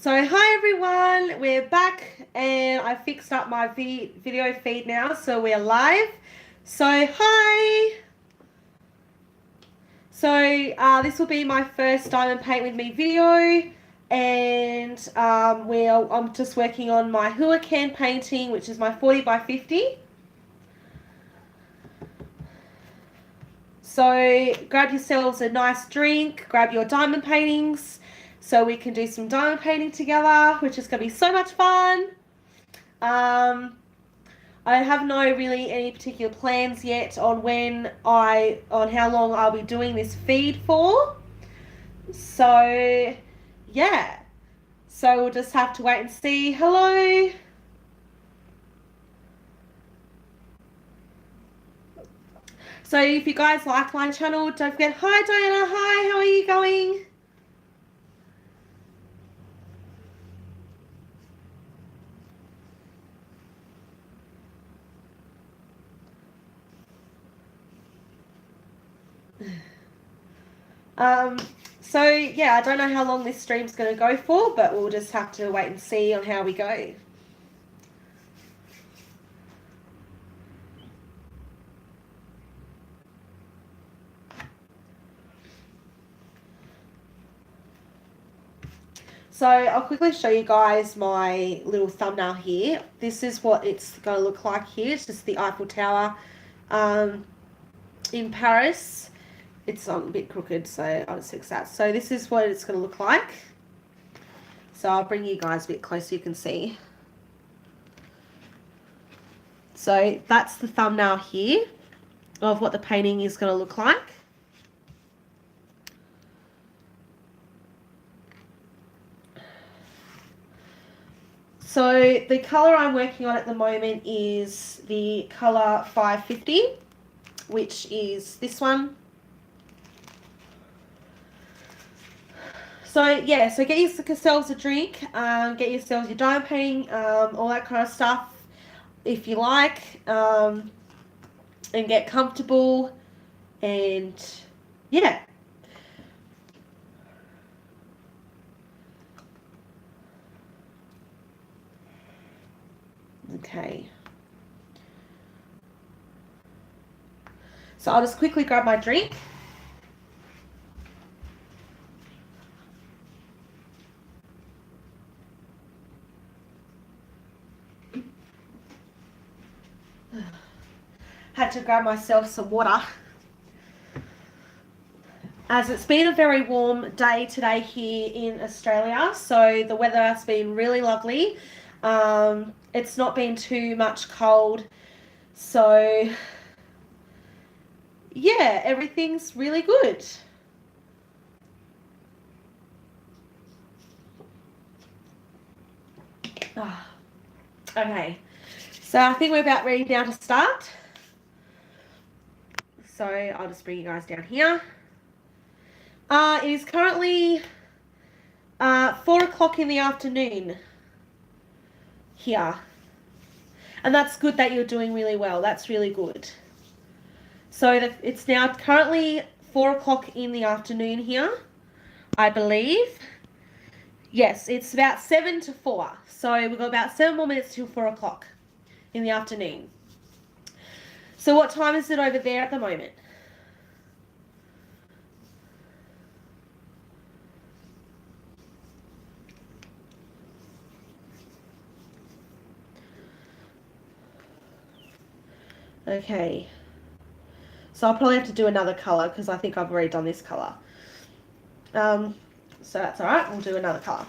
So hi everyone, we're back and I fixed up my video feed now, so we're live. So hi! So this will be my first Diamond Paint With Me video, and I'm just working on my Hua Can painting, which is my 40 by 50. So grab yourselves a nice drink, grab your diamond paintings, so we can do some diamond painting together, which is going to be so much fun. I have no really any particular plans yet on on how long I'll be doing this feed for. So yeah. So we'll just have to wait and see. Hello. So if you guys like my channel, don't forget, hi Diana, hi, how are you going? So yeah, I don't know how long this stream's going to go for, but we'll just have to wait and see on how we go. So I'll quickly show you guys my little thumbnail here. This is what it's going to look like here. It's just the Eiffel Tower in Paris. It's a bit crooked, so I'll just fix that. So this is what it's going to look like. So I'll bring you guys a bit closer so you can see. So that's the thumbnail here of what the painting is going to look like. So the colour I'm working on at the moment is the colour 550, which is this one. So yeah, so get yourselves a drink, get yourselves your diamond painting, all that kind of stuff if you like, and get comfortable, and yeah. Okay. So I'll just quickly grab my drink. Had to grab myself some water. As it's been a very warm day today here in Australia, so the weather has been really lovely. It's not been too much cold, so yeah, everything's really good. Okay, so I think we're about ready now to start. So I'll just bring you guys down here. It is currently 4 o'clock in the afternoon here. And that's good that you're doing really well. That's really good. So it's now currently 4 o'clock in the afternoon here, I believe. Yes, it's about 7 to 4. So we've got about 7 more minutes till 4 o'clock in the afternoon. So what time is it over there at the moment? Okay. So I'll probably have to do another colour because I think I've already done this colour. So that's all right. We'll do another colour.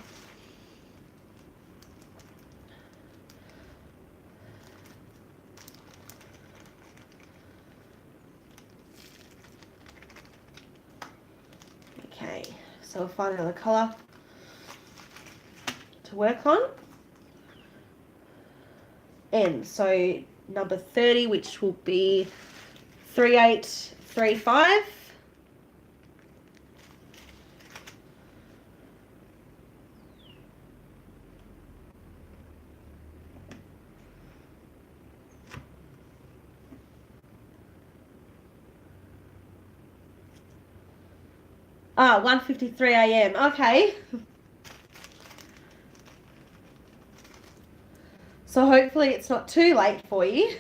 Okay, so we'll find another colour to work on. And so number 30, which will be 3835. Ah, 1:53 a.m. Okay. So hopefully it's not too late for you.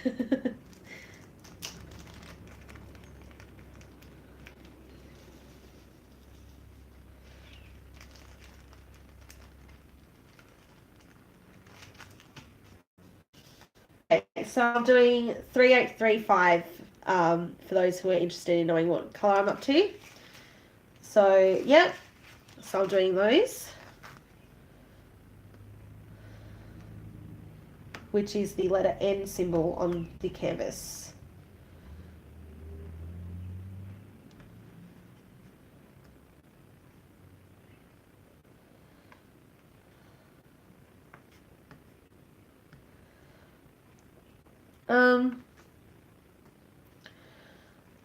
Okay, so I'm doing 3835 for those who are interested in knowing what colour I'm up to. So, yeah, so I'm doing those, which is the letter N symbol on the canvas.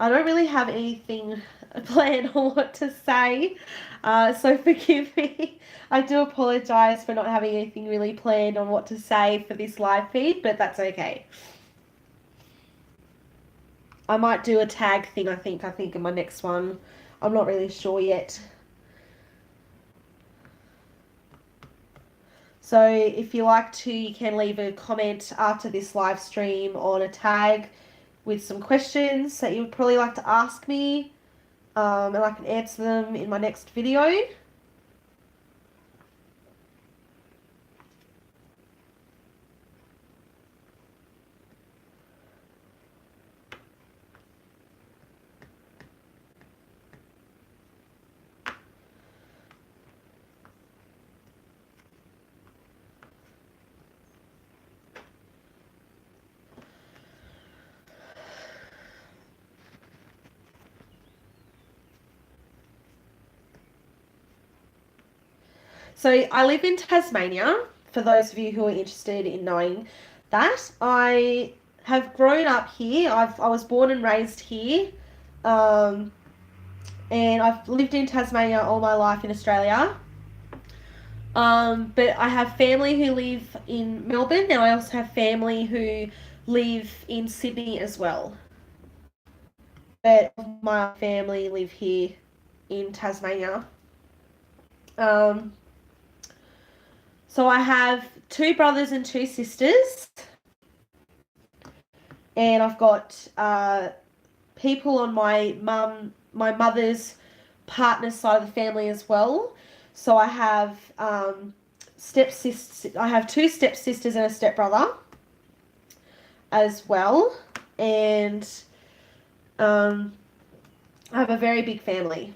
I don't really have anything planned on what to say, so forgive me. I do apologise for not having anything really planned on what to say for this live feed, but that's okay. I might do a tag thing, I think in my next one. I'm not really sure yet. So if you like to, you can leave a comment after this live stream on a tag with some questions that you would probably like to ask me, and I can answer them in my next video. So I live in Tasmania, for those of you who are interested in knowing that. I have grown up here. I was born and raised here. And I've lived in Tasmania all my life in Australia. But I have family who live in Melbourne, and I also have family who live in Sydney as well. But my family live here in Tasmania. So I have 2 brothers and 2 sisters, and I've got people on my mother's partner's side of the family as well. So I have stepsisters. I have 2 stepsisters and a stepbrother as well, and I have a very big family.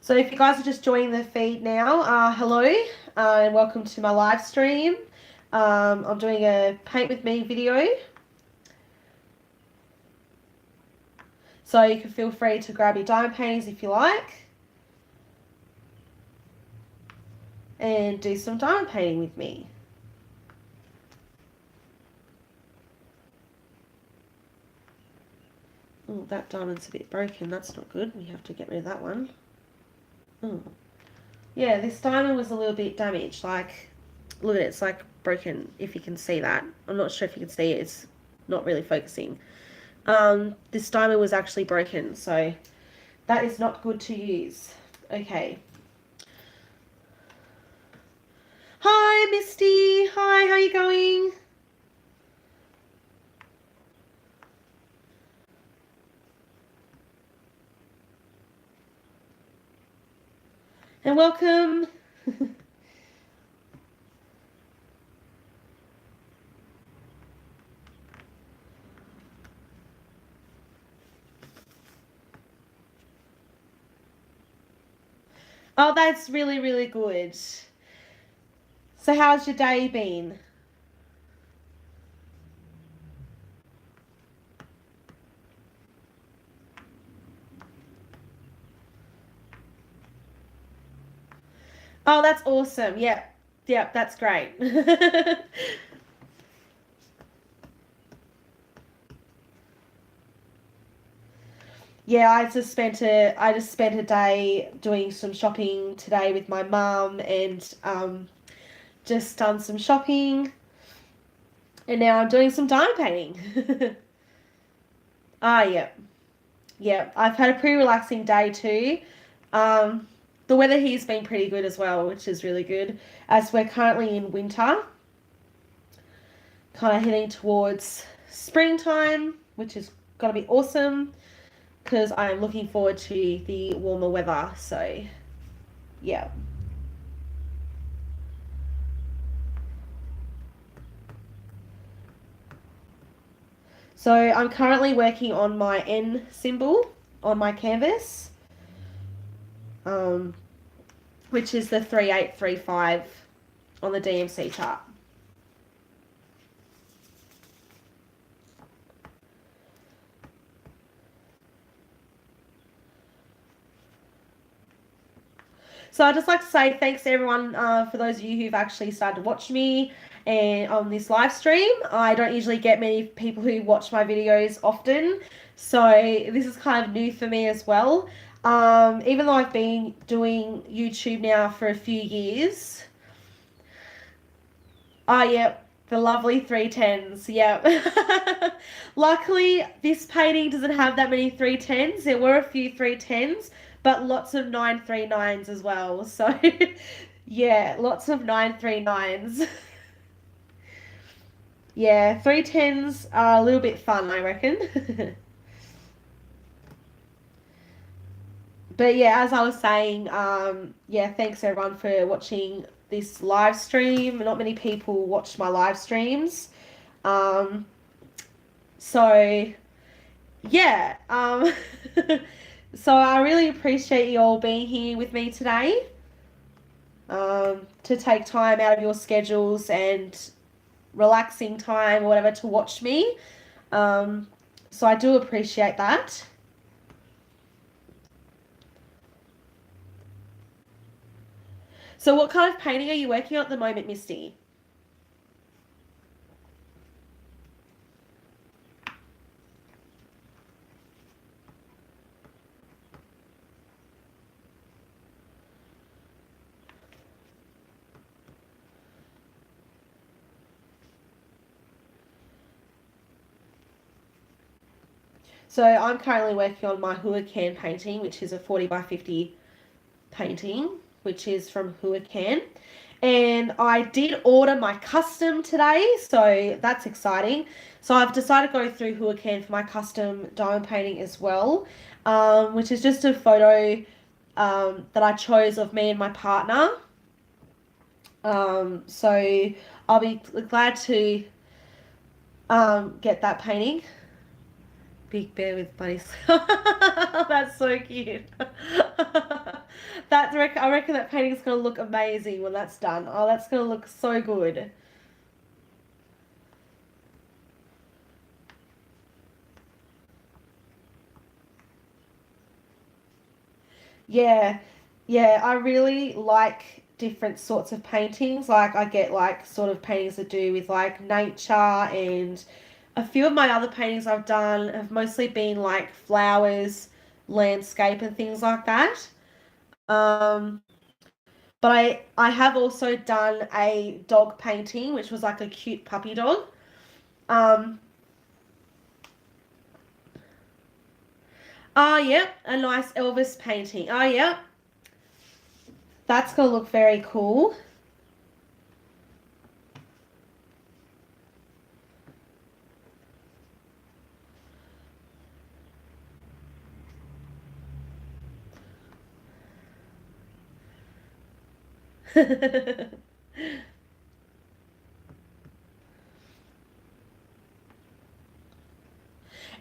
So if you guys are just joining the feed now, hello, and welcome to my live stream. I'm doing a paint with me video. So you can feel free to grab your diamond paintings if you like. And do some diamond painting with me. Oh, that diamond's a bit broken. That's not good. We have to get rid of that one. Oh. Yeah, this diamond was a little bit damaged. Like, look at it. It's like broken, if you can see that. I'm not sure if you can see it. It's not really focusing. This diamond was actually broken, so that is not good to use. Okay. Hi, Misty. Hi, how are you going? And welcome. Oh, that's really, really good. So how's your day been? Oh, that's awesome. Yep. Yep, that's great. Yeah, I just spent a day doing some shopping today with my mum, and just done some shopping, and now I'm doing some diamond painting. Yeah. Yeah, I've had a pretty relaxing day too. The weather here's been pretty good as well, which is really good, as we're currently in winter, kind of heading towards springtime, which is going to be awesome because I'm looking forward to the warmer weather. So, yeah. So I'm currently working on my N symbol on my canvas, um, which is the 3835 on the DMC chart. So I'd just like to say thanks to everyone, for those of you who've actually started to watch me and on this live stream. I don't usually get many people who watch my videos often, so this is kind of new for me as well. Even though I've been doing YouTube now for a few years. Yep, the lovely 310s, yep. Luckily, this painting doesn't have that many 310s. There were a few 310s, but lots of 939s as well. So, yeah, lots of 939s. Yeah, 310s are a little bit fun, I reckon. But yeah, as I was saying, yeah, thanks everyone for watching this live stream. Not many people watch my live streams. Um, so yeah, so I really appreciate you all being here with me today, to take time out of your schedules and relaxing time or whatever to watch me. So I do appreciate that. So what kind of painting are you working on at the moment, Misty? So I'm currently working on my Huacan painting, which is a 40 by 50 painting, which is from Huacan. And I did order my custom today, so that's exciting. So I've decided to go through Huacan for my custom diamond painting as well, which is just a photo that I chose of me and my partner. So I'll be glad to get that painting. Big bear with bunnies. That's so cute. I reckon that painting's gonna look amazing when that's done. Oh, that's gonna look so good. Yeah, yeah, I really like different sorts of paintings. Like I get like sort of paintings that do with like nature, and a few of my other paintings I've done have mostly been like flowers, landscape and things like that. Um, but I have also done a dog painting, which was like a cute puppy dog. Um, oh, yep, a nice Elvis painting. Oh, yep, that's gonna look very cool.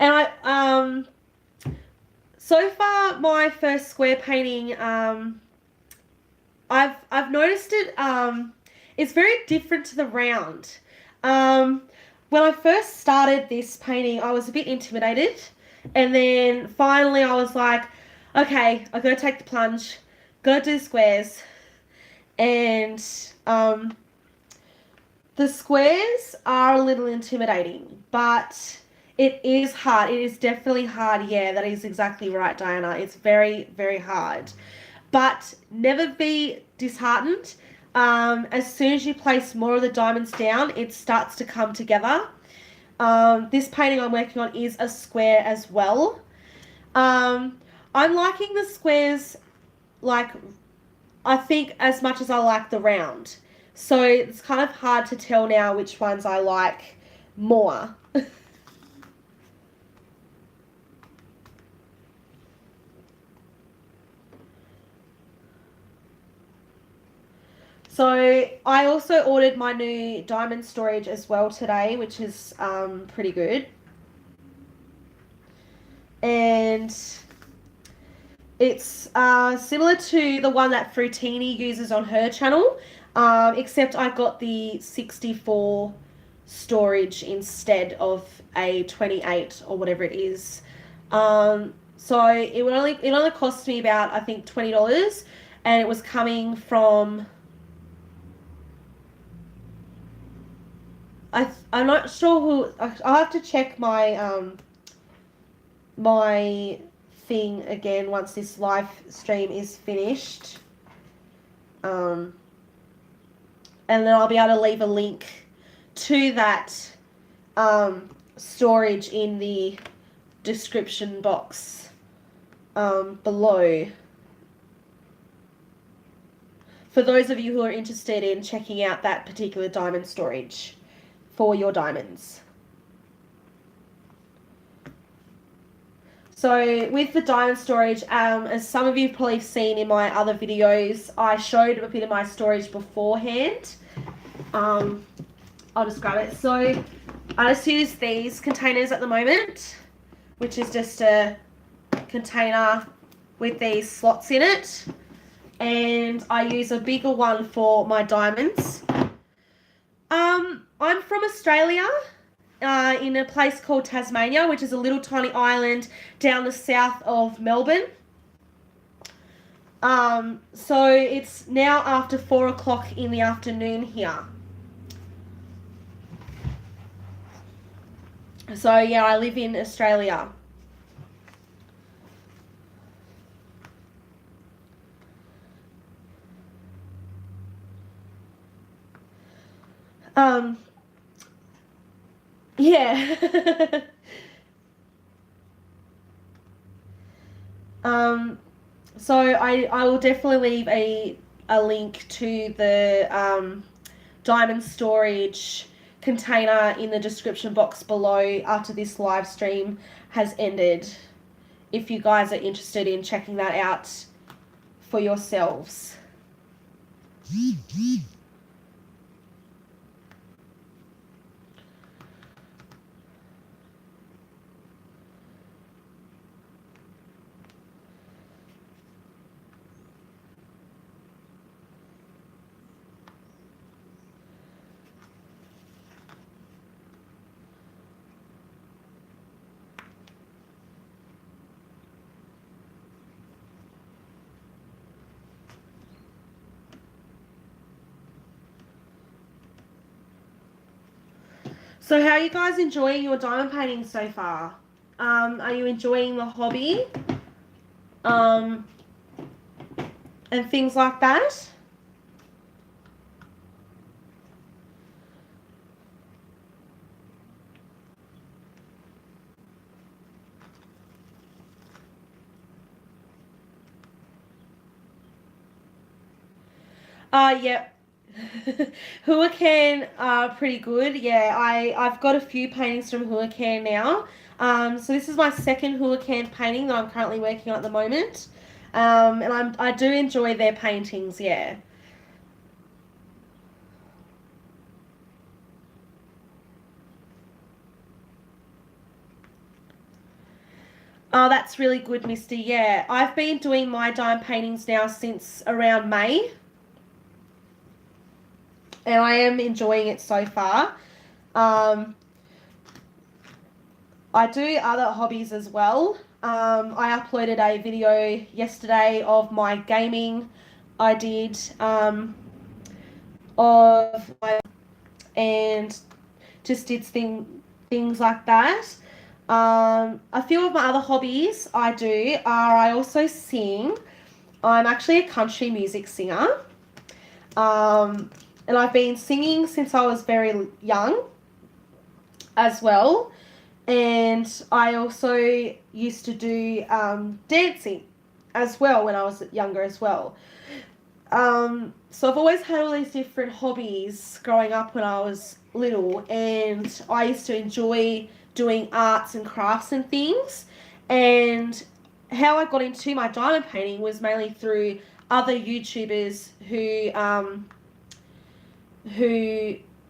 And so far my first square painting, I've noticed it's very different to the round. Um, when I first started this painting, I was a bit intimidated, and then finally I was like, okay, I gotta take the plunge, gotta do squares, and the squares are a little intimidating, but it is hard. It is definitely hard. Yeah, that is exactly right, Diana. It's very, very hard. But never be disheartened. As soon as you place more of the diamonds down, it starts to come together. This painting I'm working on is a square as well. I'm liking the squares, like, I think as much as I like the round. So it's kind of hard to tell now which ones I like more. So I also ordered my new diamond storage as well today, which is pretty good. And it's similar to the one that Fruitini uses on her channel, except I got the 64 storage instead of a 28 or whatever it is. So it only cost me about, I think, $20, and it was coming from, I'm not sure who. I'll have to check my my thing again once this live stream is finished. And then I'll be able to leave a link to that storage in the description box below. For those of you who are interested in checking out that particular diamond storage for your diamonds. So with the diamond storage, as some of you have probably seen in my other videos, I showed a bit of my storage beforehand. I'll just grab it. So I just use these containers at the moment, which is just a container with these slots in it. And I use a bigger one for my diamonds. I'm from Australia, in a place called Tasmania, which is a little tiny island down the south of Melbourne. So it's now after 4 o'clock in the afternoon here. So yeah, I live in Australia. Yeah. So I will definitely leave a link to the diamond storage container in the description box below after this live stream has ended, if you guys are interested in checking that out for yourselves. So how are you guys enjoying your diamond painting so far? Are you enjoying the hobby? And things like that? Yep. Huracan are pretty good. Yeah, I've got a few paintings from Huracan now. So this is my second Huracan painting that I'm currently working on at the moment. And I do enjoy their paintings, yeah. Oh, that's really good, Misty. Yeah, I've been doing my diamond paintings now since around May. And I am enjoying it so far. I do other hobbies as well. I uploaded a video yesterday of my gaming I did, and just did things like that. A few of my other hobbies I do are I also sing. I'm actually a country music singer. And I've been singing since I was very young. as well. And I also used to do dancing as well when I was younger as well. So I've always had all these different hobbies growing up when I was little, and I used to enjoy doing arts and crafts and things. And how I got into my diamond painting was mainly through other YouTubers who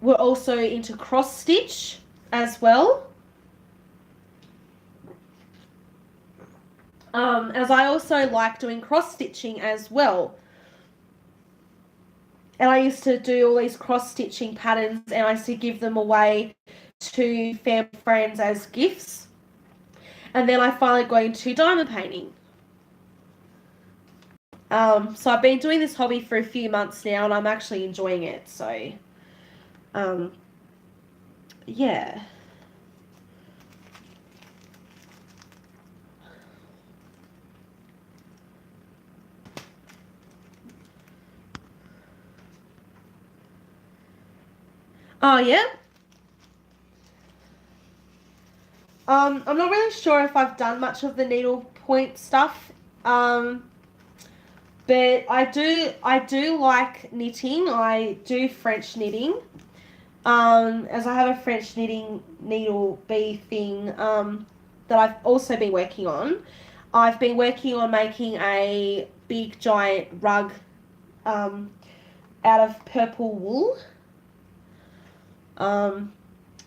were also into cross stitch as well. As I also like doing cross stitching as well. And I used to do all these cross stitching patterns, and I used to give them away to family friends as gifts. And then I finally got into diamond painting. So I've been doing this hobby for a few months now, and I'm actually enjoying it. So, yeah. Oh, yeah. I'm not really sure if I've done much of the needlepoint stuff. But I do like knitting. I do French knitting. As I have a French knitting needle bee thing that I've also been working on. I've been working on making a big giant rug out of purple wool,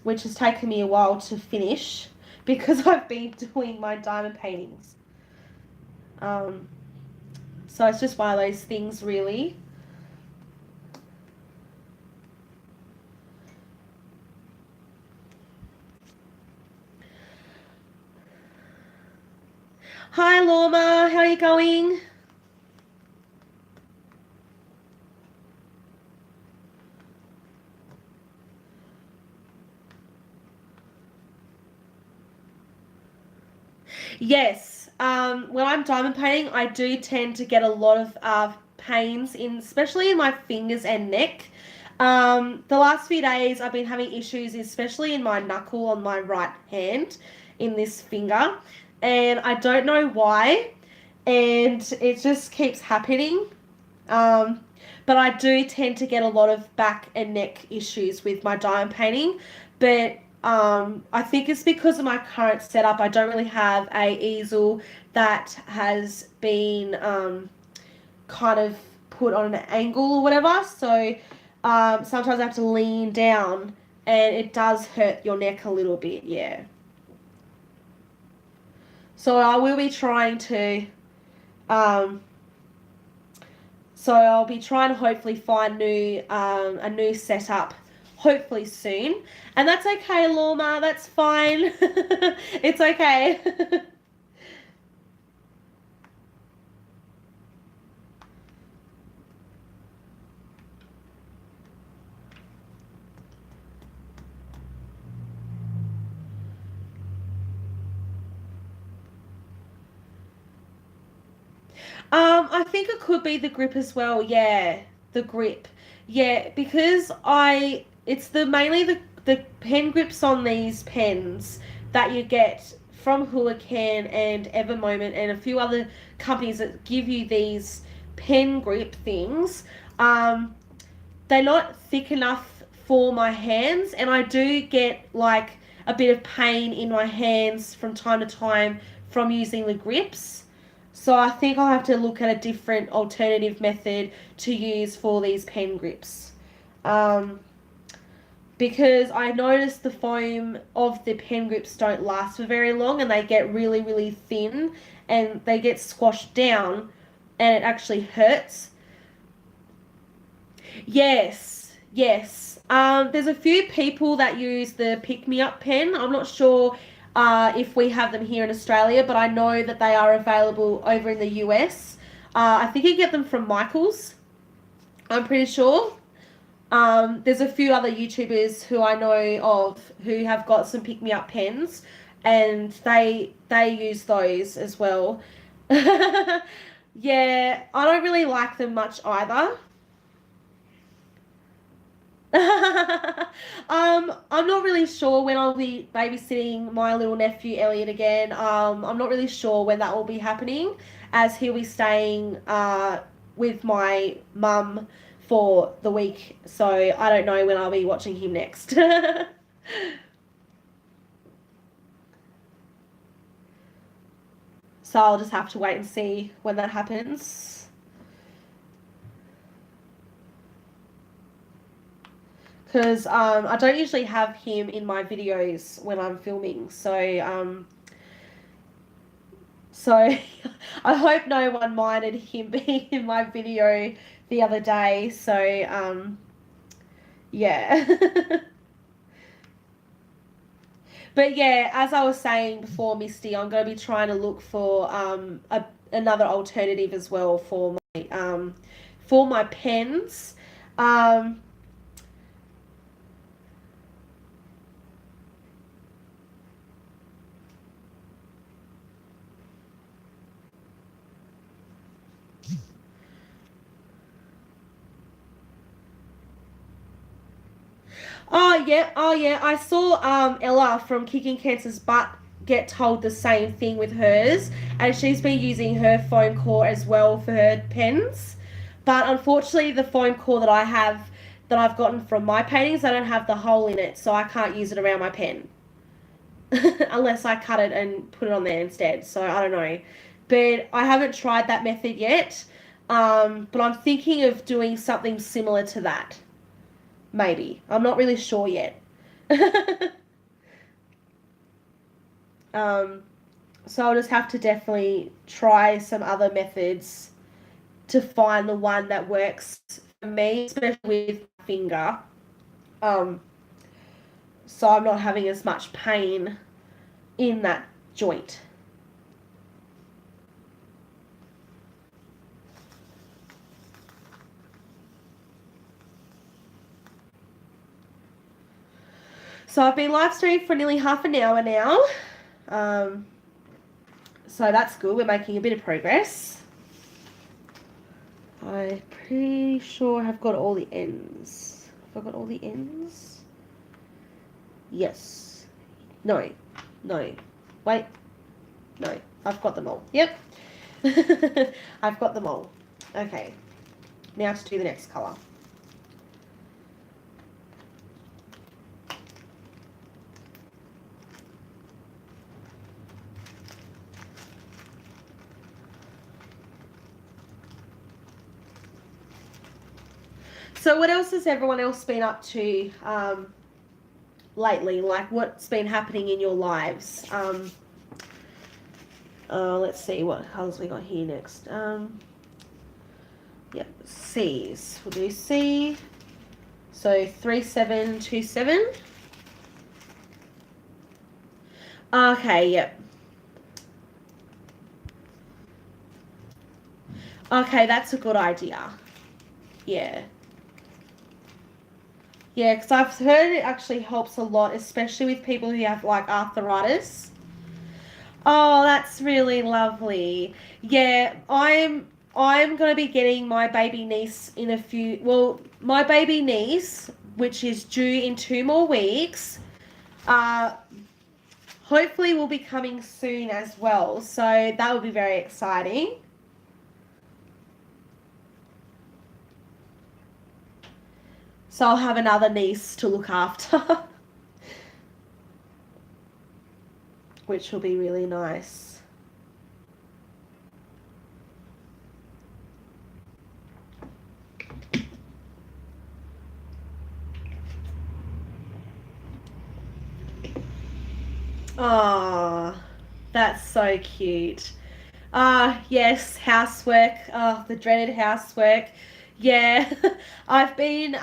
which has taken me a while to finish because I've been doing my diamond paintings. So it's just one of those things, really. Hi, Lorma. How are you going? Yes. When I'm diamond painting, I do tend to get a lot of pains in, especially in my fingers and neck. The last few days, I've been having issues, especially in my knuckle on my right hand, in this finger, and I don't know why, and it just keeps happening. But I do tend to get a lot of back and neck issues with my diamond painting, but I think it's because of my current setup. I don't really have a easel that has been kind of put on an angle or whatever. So sometimes I have to lean down, and it does hurt your neck a little bit. Yeah. So I will be trying to. Um, so I'll be trying to hopefully find a new setup hopefully soon. And that's okay, Lorma. That's fine. It's okay. I think it could be the grip as well. Yeah, the grip. Yeah, because it's the mainly the pen grips on these pens that you get from Hulacan and Evermoment and a few other companies that give you these pen grip things. They're not thick enough for my hands, and I do get like a bit of pain in my hands from time to time from using the grips. So I think I'll have to look at a different alternative method to use for these pen grips. Um, because I noticed the foam of the pen grips don't last for very long, and they get really, really thin, and they get squashed down, and it actually hurts. Yes, yes. There's a few people that use the Pick Me Up pen. I'm not sure if we have them here in Australia, but I know that they are available over in the US. I think you get them from Michaels. I'm pretty sure. There's a few other YouTubers who I know of who have got some Pick Me Up pens, and they use those as well. Yeah, I don't really like them much either. I'm not really sure when I'll be babysitting my little nephew Elliot again. I'm not really sure when that will be happening, as he'll be staying with my mum for the week. So I don't know when I'll be watching him next. So I'll just have to wait and see when that happens. Because I don't usually have him in my videos when I'm filming. So I hope no one minded him being in my video the other day. So yeah. But yeah, as I was saying before, Misty, I'm going to be trying to look for another alternative as well for my pens. Um, oh yeah. I saw Ella from Kicking Cancer's Butt get told the same thing with hers, and she's been using her foam core as well for her pens. But unfortunately, the foam core that I have that I've gotten from my paintings, I don't have the hole in it, so I can't use it around my pen unless I cut it and put it on there instead. So I don't know, but I haven't tried that method yet. But I'm thinking of doing something similar to that. Maybe. I'm not really sure yet. um, so I'll just have to definitely try some other methods to find the one that works for me, especially with my finger. Um, so I'm not having as much pain in that joint. So I've been live streaming for nearly half an hour now. Um, so that's good. We're making a bit of progress. I'm pretty sure I've got all the ends. Have I got all the ends? Yes. No. No. Wait. No. I've got them all. Yep. I've got them all. Okay. Now to do the next colour. So what else has everyone else been up to lately? Like what's been happening in your lives? Let's see what colours we got here next. Yep, C's. We'll do C. So 3727. Okay, yep. Okay, that's a good idea. Yeah. Yeah, because I've heard it actually helps a lot, especially with people who have like arthritis. Oh, that's really lovely. Yeah, I'm gonna be getting my baby niece in a few. Well, my baby niece, which is due in 2 more weeks, uh, hopefully will be coming soon as well. So that will be very exciting. So I'll have another niece to look after, which will be really nice. Oh, that's so cute. Yes, housework. Oh, the dreaded housework. Yeah, I've been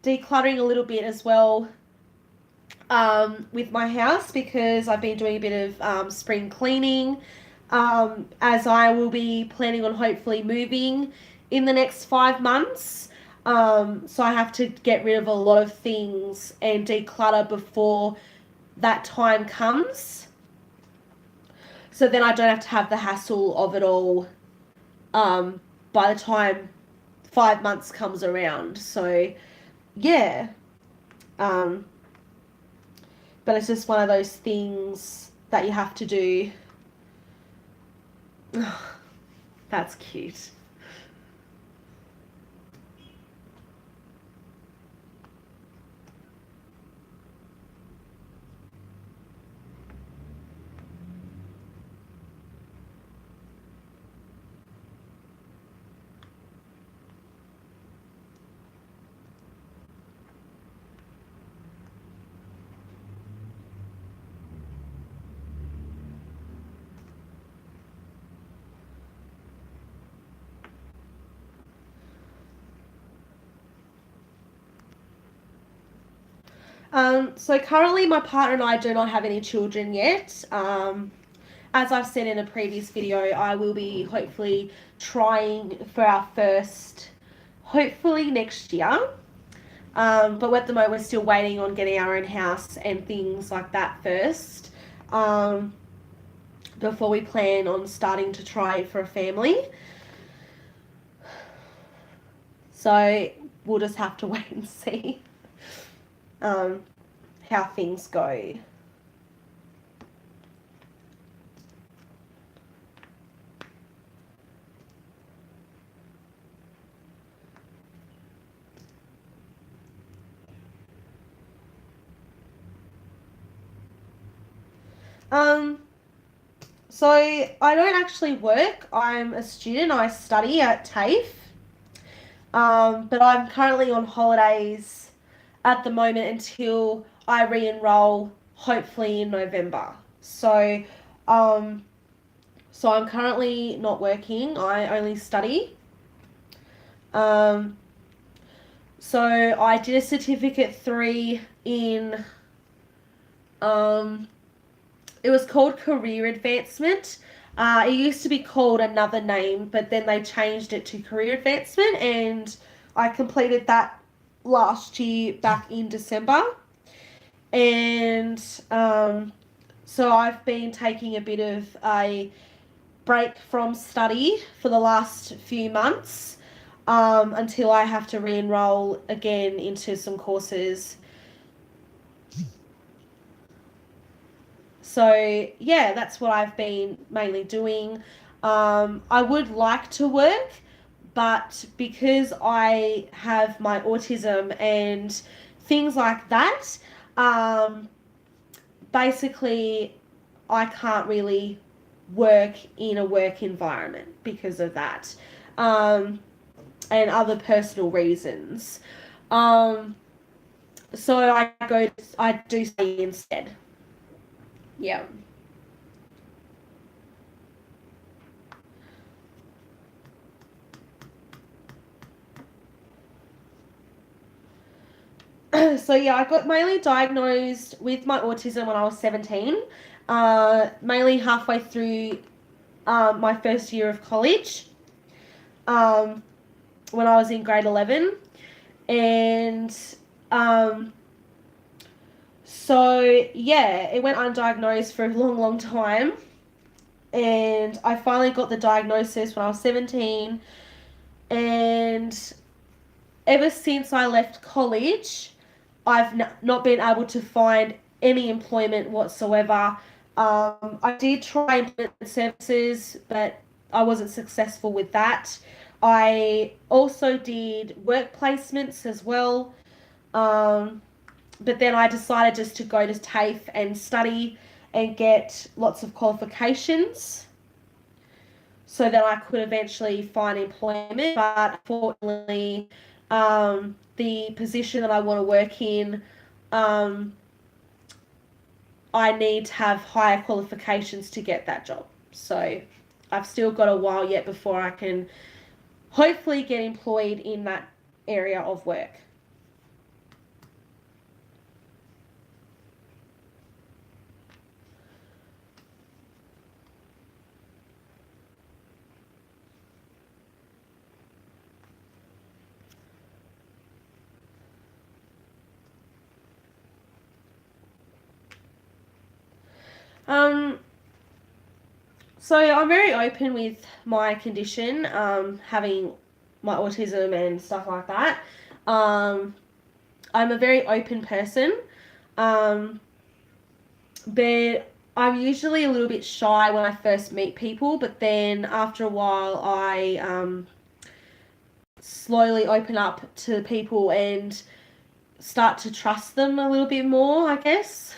decluttering a little bit as well with my house because I've been doing a bit of spring cleaning as I will be planning on hopefully moving in the next 5 months. So I have to get rid of a lot of things and declutter before that time comes. So then I don't have to have the hassle of it all by the time 5 months comes around. So yeah. Um, but it's just one of those things that you have to do. That's cute. So currently my partner and I do not have any children yet. As I've said in a previous video, I will be hopefully trying for our first, hopefully next year. But at the moment, we're still waiting on getting our own house and things like that first, before we plan on starting to try for a family. So we'll just have to wait and see how things go. So I don't actually work. I'm a student. I study at TAFE. But I'm currently on holidays at the moment until I re-enroll, hopefully in November. Um, so I'm currently not working. I only study. Um, so I did a certificate 3 in it was called career advancement. It used to be called another name, but then they changed it to career advancement, and I completed that last year back in December. And so I've been taking a bit of a break from study for the last few months, until I have to re-enroll again into some courses. So yeah, that's what I've been mainly doing. I would like to work, but because I have my autism and things like that, um, basically I can't really work in a work environment because of that, and other personal reasons. Um, so I do study instead. Yeah. So yeah, I got mainly diagnosed with my autism when I was 17, mainly halfway through my first year of college, um, when I was in grade 11. And um, so yeah, it went undiagnosed for a long, long time. And I finally got the diagnosis when I was 17. And ever since I left college, I've not been able to find any employment whatsoever. I did try employment services, but I wasn't successful with that. I also did work placements as well, um, but then I decided just to go to TAFE and study and get lots of qualifications so that I could eventually find employment. But unfortunately, the position that I want to work in, um, I need to have higher qualifications to get that job. So I've still got a while yet before I can hopefully get employed in that area of work. Um, so I'm very open with my condition, having my autism and stuff like that. Um, I'm a very open person, but I'm usually a little bit shy when I first meet people, but then after a while I slowly open up to people and start to trust them a little bit more, I guess.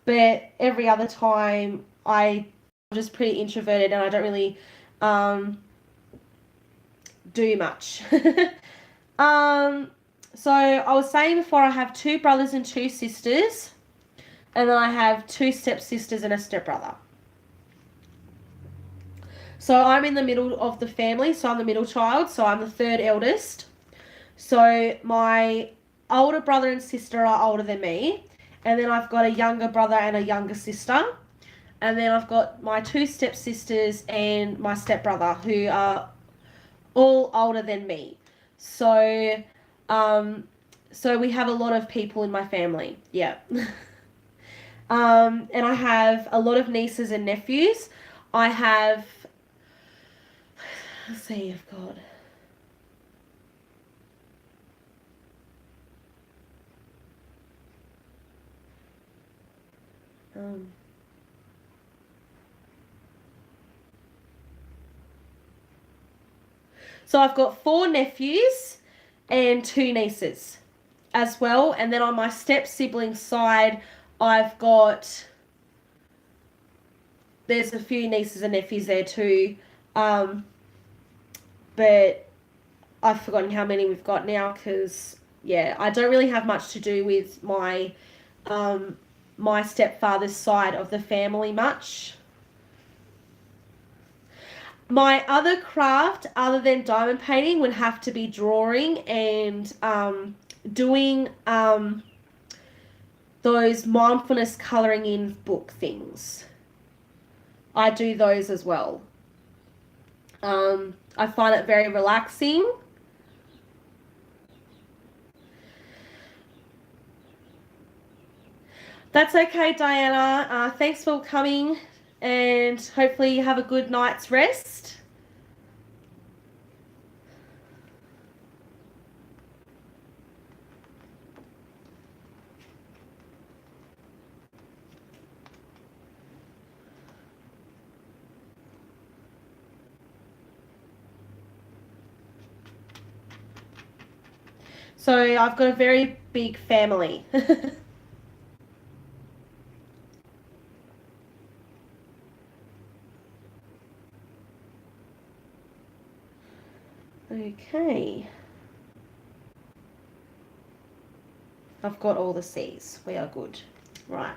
But every other time I'm just pretty introverted and I don't really do much. So I was saying before, I have 2 brothers and 2 sisters, and then I have 2 stepsisters and a stepbrother. So I'm in the middle of the family, so I'm the middle child, so I'm the 3rd eldest. So my older brother and sister are older than me, and then I've got a younger brother and a younger sister, and then I've got my 2 stepsisters and my stepbrother, who are all older than me. So we have a lot of people in my family. Yeah. And I have a lot of nieces and nephews. I have, let's see, I've got so I've got 4 nephews and 2 nieces as well. And then on my step sibling side, there's a few nieces and nephews there too. But I've forgotten how many we've got now because, yeah, I don't really have much to do with my my stepfather's side of the family much. My other craft, other than diamond painting, would have to be drawing and doing those mindfulness colouring in book things. I do those as well. I find it very relaxing. That's okay, Diana. Thanks for coming, and hopefully you have a good night's rest. So I've got a very big family. Okay. I've got all the C's. We are good. Right.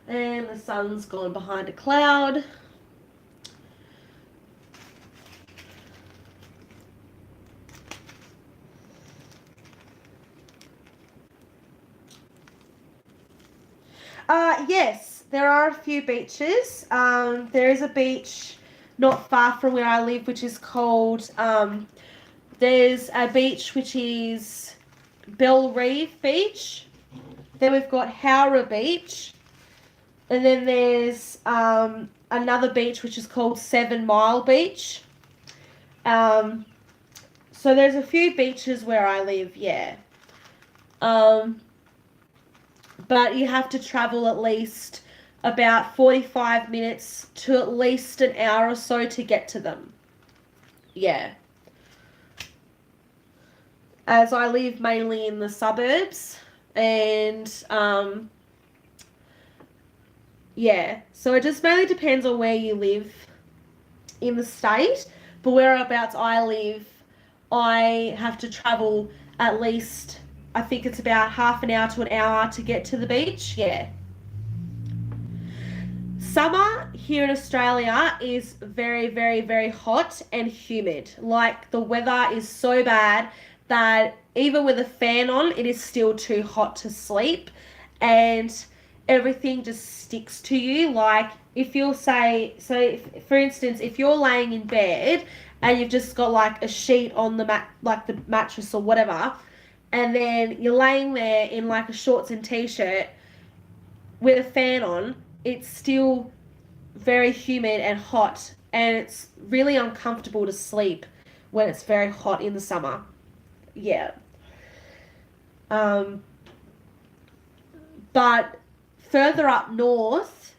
And the sun's gone behind a cloud. Yes, there are a few beaches. There is a beach not far from where I live, which is called, there's a beach which is Bellerive Beach. Then we've got Howrah Beach. And then there's another beach which is called 7 Mile Beach. So there's a few beaches where I live, yeah. But you have to travel at least about 45 minutes to at least an hour or so to get to them. Yeah. As I live mainly in the suburbs, and yeah, so it just mainly depends on where you live in the state, but whereabouts I live, I have to travel at least, I think it's about half an hour to an hour to get to the beach. Yeah. Summer here in Australia is very, very, very hot and humid. Like, the weather is so bad that even with a fan on, it is still too hot to sleep, and everything just sticks to you. Like, if you'll say, so if, for instance, if you're laying in bed and you've just got like a sheet on the like the mattress or whatever, and then you're laying there in like a shorts and t-shirt with a fan on, it's still very humid and hot, and it's really uncomfortable to sleep when it's very hot in the summer. Yeah. But further up north,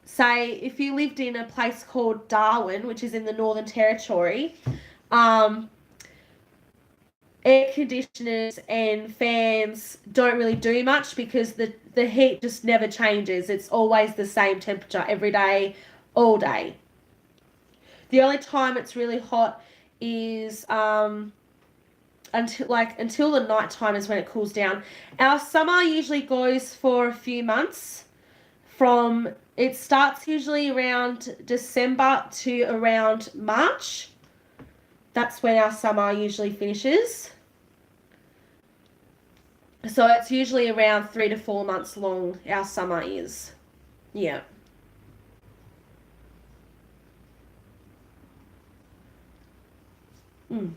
say if you lived in a place called Darwin, which is in the Northern Territory, air conditioners and fans don't really do much because the heat just never changes. It's always the same temperature every day, all day. The only time it's really hot is until the night time is when it cools down. Our summer usually goes for a few months. It starts usually around December to around March. That's when our summer usually finishes. So it's usually around 3 to 4 months long, our summer is. Yeah. Mm.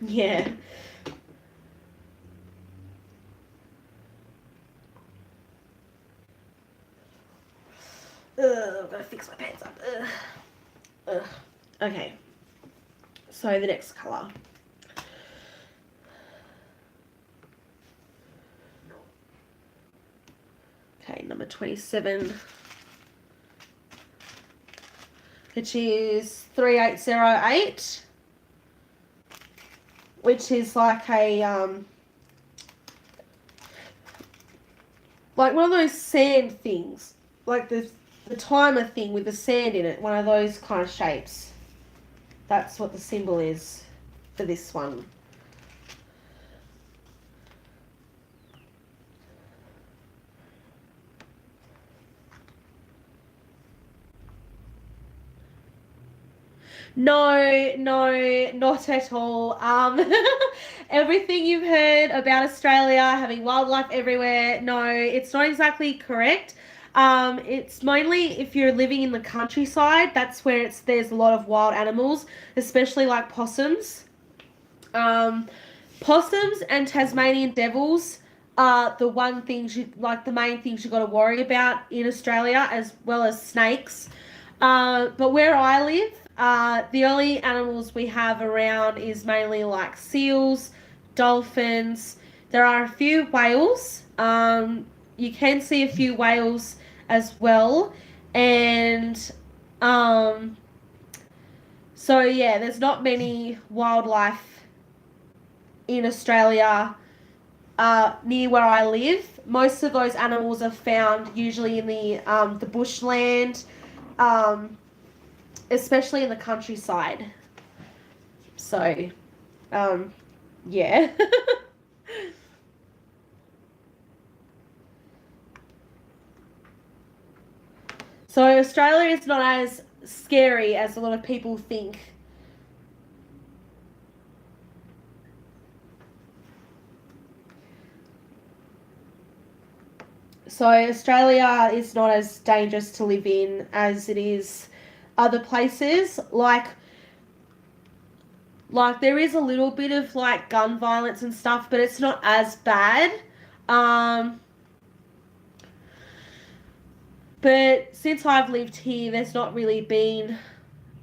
Yeah. I've got to fix my pants up. Okay. So the next colour. Okay, number 27. Which is 3808. Which is like a like one of those sand things. Like the timer thing with the sand in it, one of those kind of shapes. That's what the symbol is for this one. No, not at all. Everything you've heard about Australia having wildlife everywhere, no, it's not exactly correct. It's mainly if you're living in the countryside, that's where there's a lot of wild animals, especially like possums. Possums and Tasmanian devils are the main things you got to worry about in Australia, as well as snakes. But where I live, the only animals we have around is mainly like seals, dolphins. There are a few whales. You can see a few whales as well, and so yeah, there's not many wildlife in Australia near where I live. Most of those animals are found usually in the bushland, especially in the countryside. So, yeah. So Australia is not as scary as a lot of people think. So Australia is not as dangerous to live in as it is other places. Like there is a little bit of like gun violence and stuff, but it's not as bad. Um, but since I've lived here, there's not really been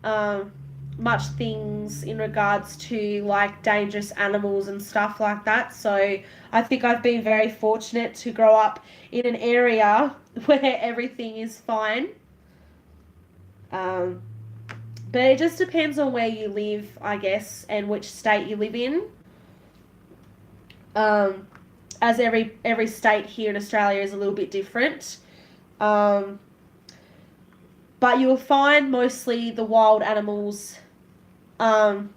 um, much things in regards to like dangerous animals and stuff like that. So I think I've been very fortunate to grow up in an area where everything is fine. Um, but it just depends on where you live, I guess, and which state you live in. Um, as every state here in Australia is a little bit different. Um, but you'll find mostly the wild animals. Um,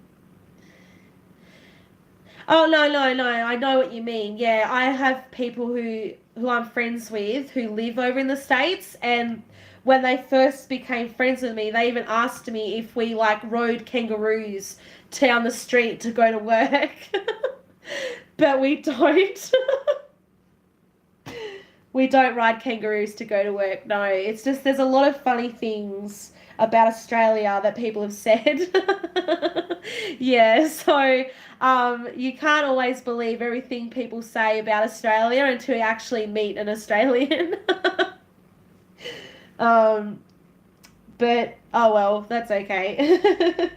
oh no! I know what you mean. Yeah, I have people who I'm friends with who live over in the States, and when they first became friends with me, they even asked me if we like rode kangaroos down the street to go to work. But we don't. We don't ride kangaroos to go to work. No, it's just there's a lot of funny things about Australia that people have said. Yeah, so you can't always believe everything people say about Australia until you actually meet an Australian. um, But, oh well, that's okay.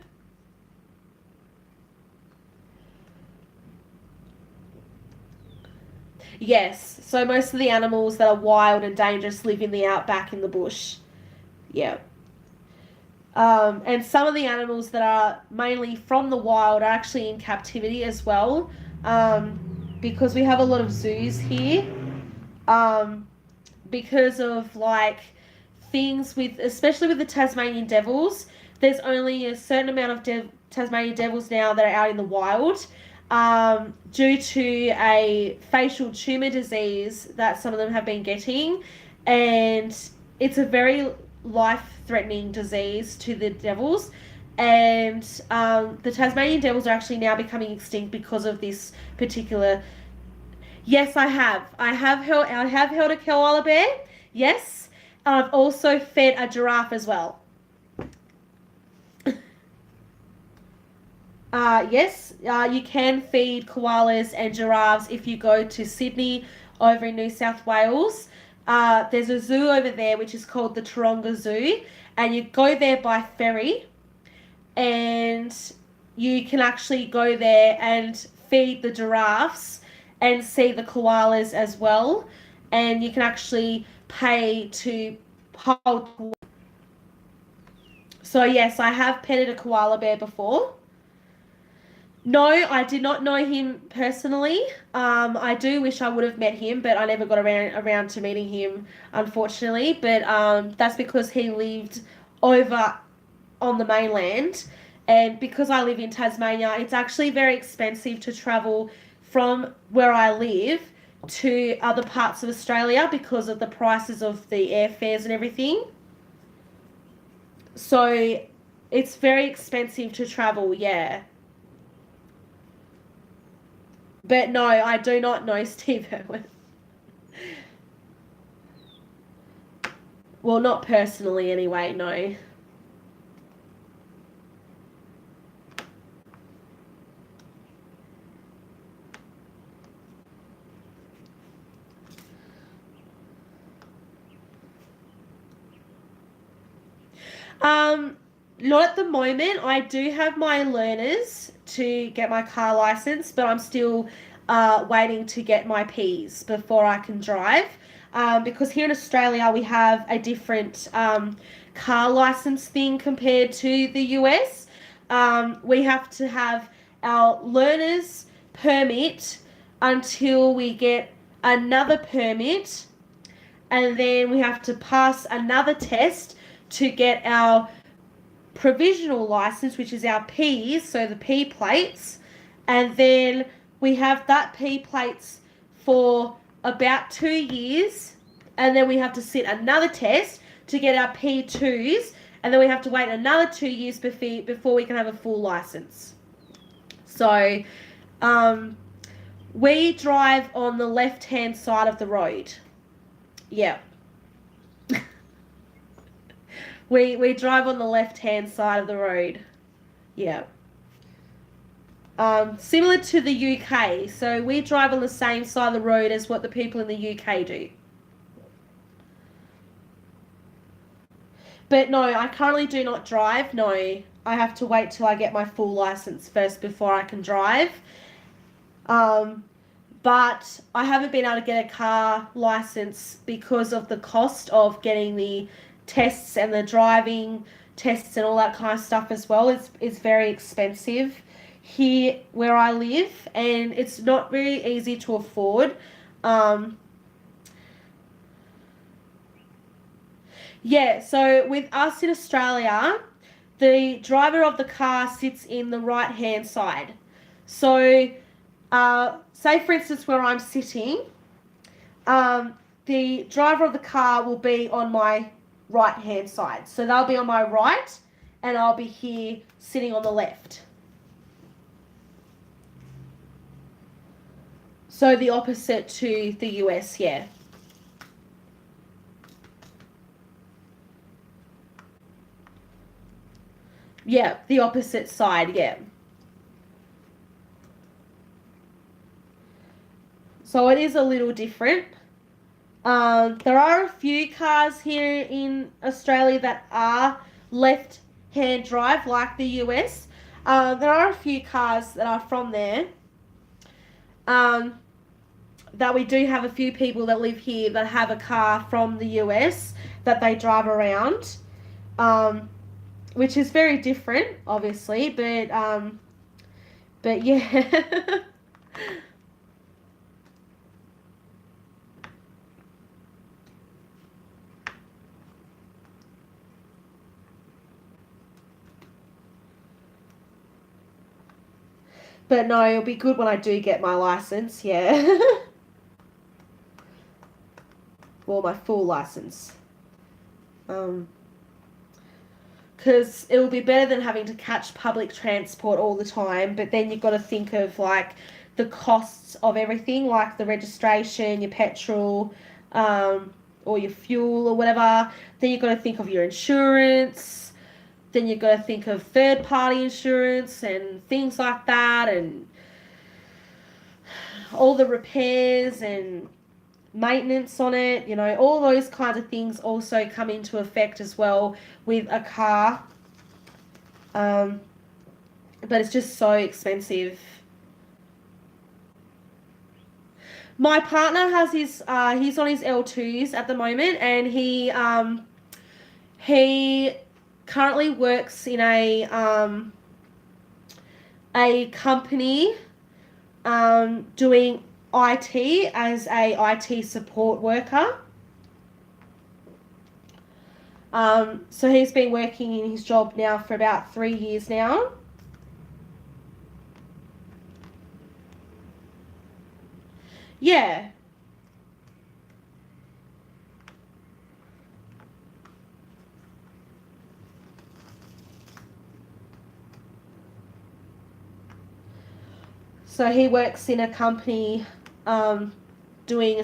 Yes, so most of the animals that are wild and dangerous live in the outback in the bush. Yeah. And some of the animals that are mainly from the wild are actually in captivity as well, because we have a lot of zoos here. Um, because of like things with, especially with the Tasmanian devils, there's only a certain amount of Tasmanian devils now that are out in the wild, due to a facial tumor disease that some of them have been getting, and it's a very life-threatening disease to the devils. And the Tasmanian devils are actually now becoming extinct because of this particular. Yes, I have. I have held a koala bear. Yes. I've also fed a giraffe as well. Yes, you can feed koalas and giraffes if you go to Sydney over in New South Wales. There's a zoo over there which is called the Taronga Zoo, and you go there by ferry, and you can actually go there and feed the giraffes and see the koalas as well. And you can actually pay to hold. So, yes, I have petted a koala bear before. No, I did not know him personally. I do wish I would have met him, but I never got around to meeting him, unfortunately. But that's because he lived over on the mainland, and because I live in Tasmania, it's actually very expensive to travel from where I live to other parts of Australia because of the prices of the airfares and everything. So it's very expensive to travel, yeah. But no, I do not know Steve Irwin. Well, not personally anyway, no. Um, Not at the moment. I do have my learners to get my car license, but I'm still waiting to get my Ps before I can drive. Because here in Australia we have a different car license thing compared to the US. We have to have our learners permit until we get another permit, and then we have to pass another test to get our provisional license, which is our Ps, so the P plates, and then we have that P plates for about 2 years, and then we have to sit another test to get our P2s, and then we have to wait another 2 years before we can have a full license. So, we drive on the left-hand side of the road. Yeah. We drive on the left-hand side of the road. Yeah. Similar to the UK. So we drive on the same side of the road as what the people in the UK do. But no, I currently do not drive. No, I have to wait till I get my full license first before I can drive. But I haven't been able to get a car license because of the cost of getting the tests and the driving tests and all that kind of stuff as well. It's very expensive here where I live, and it's not very easy to afford. Um, yeah, so with us in Australia, the driver of the car sits in the right hand side. So, say for instance where I'm sitting, the driver of the car will be on my right hand side. So they'll be on my right, and I'll be here sitting on the left. So the opposite to the US, yeah. Yeah, the opposite side, yeah. So it is a little different. There are a few cars here in Australia that are left-hand drive, like the US. There are a few cars that are from there. That we do have a few people that live here that have a car from the US that they drive around, which is very different, obviously, but yeah. But no, it'll be good when I do get my license, yeah. Well, my full license. Because it will be better than having to catch public transport all the time, but then you've got to think of like the costs of everything, like the registration, your petrol, or your fuel or whatever. Then you've got to think of your insurance. Then you've got to think of third-party insurance and things like that, and all the repairs and maintenance on it, all those kinds of things also come into effect as well with a car. But it's just so expensive. My partner has he's on his L2s at the moment, and he currently works in a company doing IT as a IT support worker. So he's been working in his job now for about 3 years now. Yeah. So he works in a company doing a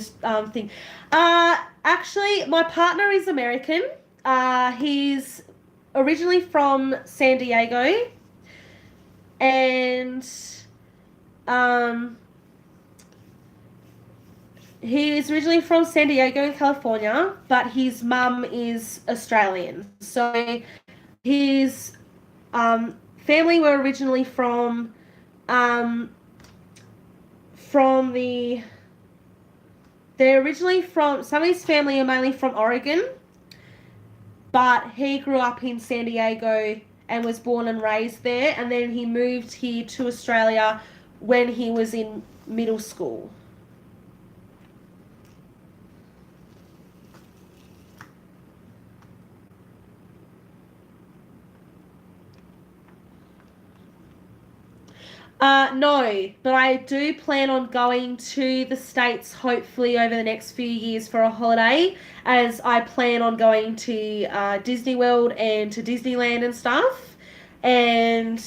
thing. Actually, my partner is American. He's originally from San Diego, and he is originally from San Diego in California, but his mum is Australian. So his family were originally from they're originally from, some of his family are mainly from Oregon, but he grew up in San Diego and was born and raised there, and then he moved here to Australia when he was in middle school. No, but I do plan on going to the States hopefully over the next few years for a holiday, as I plan on going to Disney World and to Disneyland and stuff. And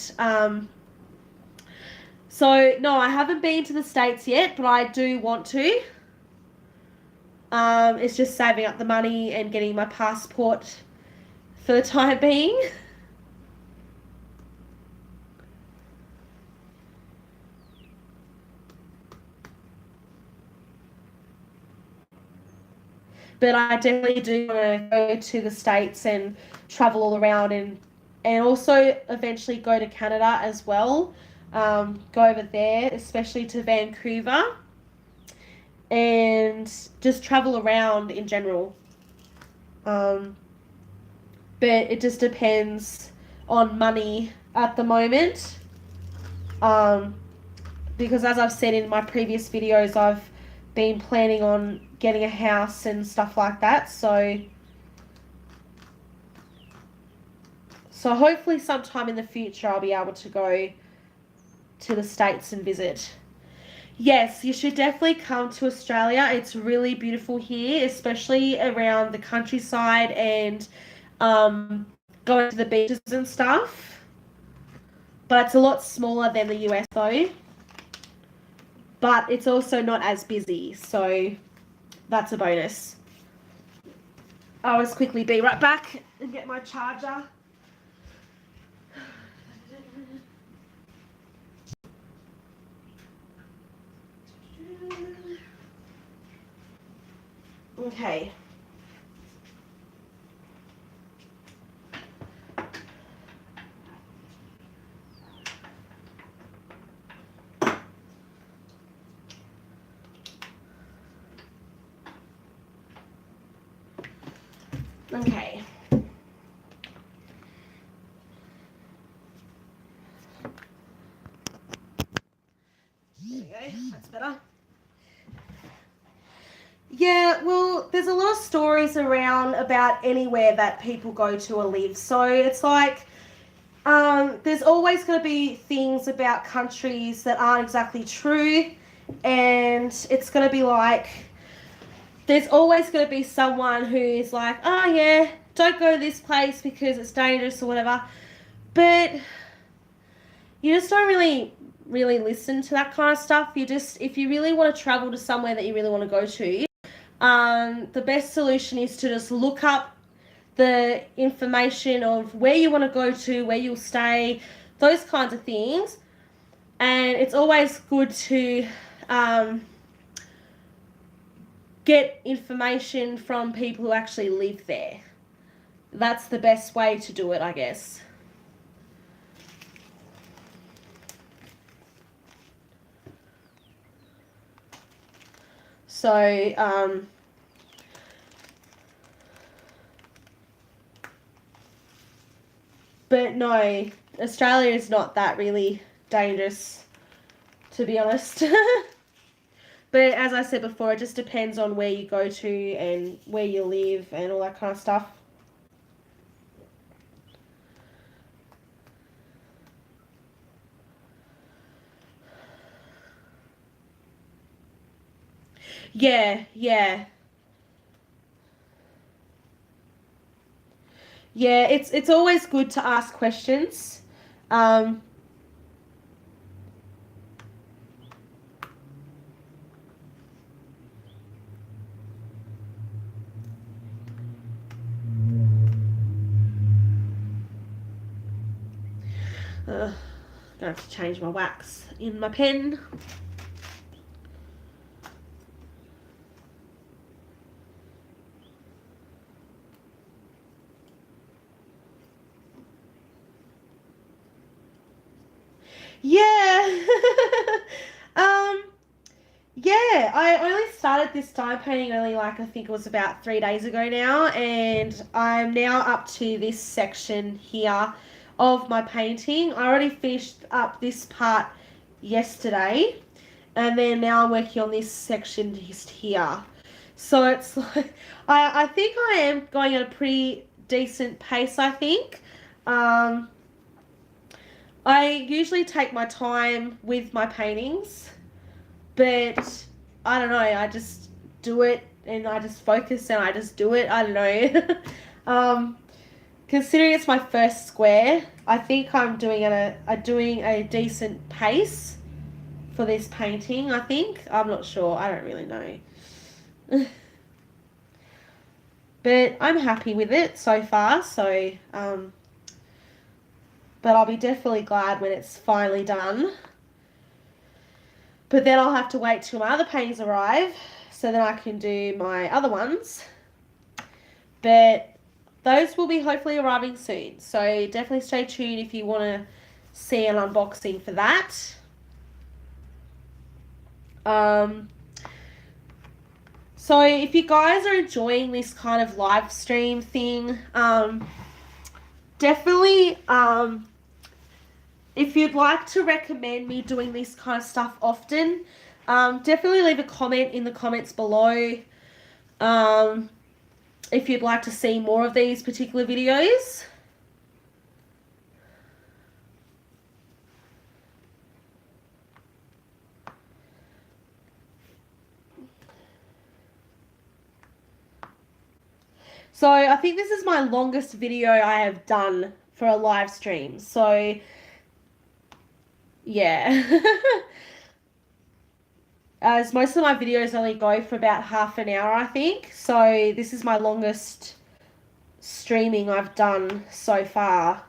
so, no, I haven't been to the States yet, but I do want to. It's just saving up the money and getting my passport for the time being. But I definitely do want to go to the States and travel all around, and also eventually go to Canada as well. Go over there, especially to Vancouver, and just travel around in general. But it just depends on money at the moment. Because as I've said in my previous videos, I've been planning on getting a house and stuff like that. So hopefully sometime in the future I'll be able to go to the States and visit. Yes, you should definitely come to Australia. It's really beautiful here, especially around the countryside and going to the beaches and stuff. But it's a lot smaller than the US though. But it's also not as busy, so that's a bonus. I'll just quickly be right back and get my charger. Okay. Okay. There we go. That's better. Yeah, well, there's a lot of stories around about anywhere that people go to or live. So it's like there's always going to be things about countries that aren't exactly true, and it's going to be like there's always going to be someone who is like, oh yeah, don't go to this place because it's dangerous or whatever. But you just don't really listen to that kind of stuff. You just, if you really want to travel to somewhere that you really want to go to, the best solution is to just look up the information of where you want to go to, where you'll stay, those kinds of things. And it's always good to get information from people who actually live there. That's the best way to do it, I guess. So, but no, Australia is not that really dangerous, to be honest. But as I said before, it just depends on where you go to and where you live and all that kind of stuff. Yeah, yeah. Yeah, it's always good to ask questions. Um, gonna have to change my wax in my pen. Yeah. um, yeah, I only started this dye painting only like I think it was about 3 days ago now, and I'm now up to this section here of my painting. I already finished up this part yesterday, and then now I'm working on this section just here. So it's like I think I am going at a pretty decent pace, I think. Um, I usually take my time with my paintings, but I don't know, I just do it and I just focus and I just do it. I don't know. Considering it's my first square, I think I'm doing a decent pace for this painting, I think. I'm not sure. I don't really know. But I'm happy with it so far, so but I'll be definitely glad when it's finally done. But then I'll have to wait till my other paintings arrive so then I can do my other ones. But those will be hopefully arriving soon. So definitely stay tuned if you want to see an unboxing for that. So if you guys are enjoying this kind of live stream thing, definitely if you'd like to recommend me doing this kind of stuff often, definitely leave a comment in the comments below if you'd like to see more of these particular videos. So I think this is my longest video I have done for a live stream. So yeah. As most of my videos only go for about half an hour, I think. So this is my longest streaming I've done so far.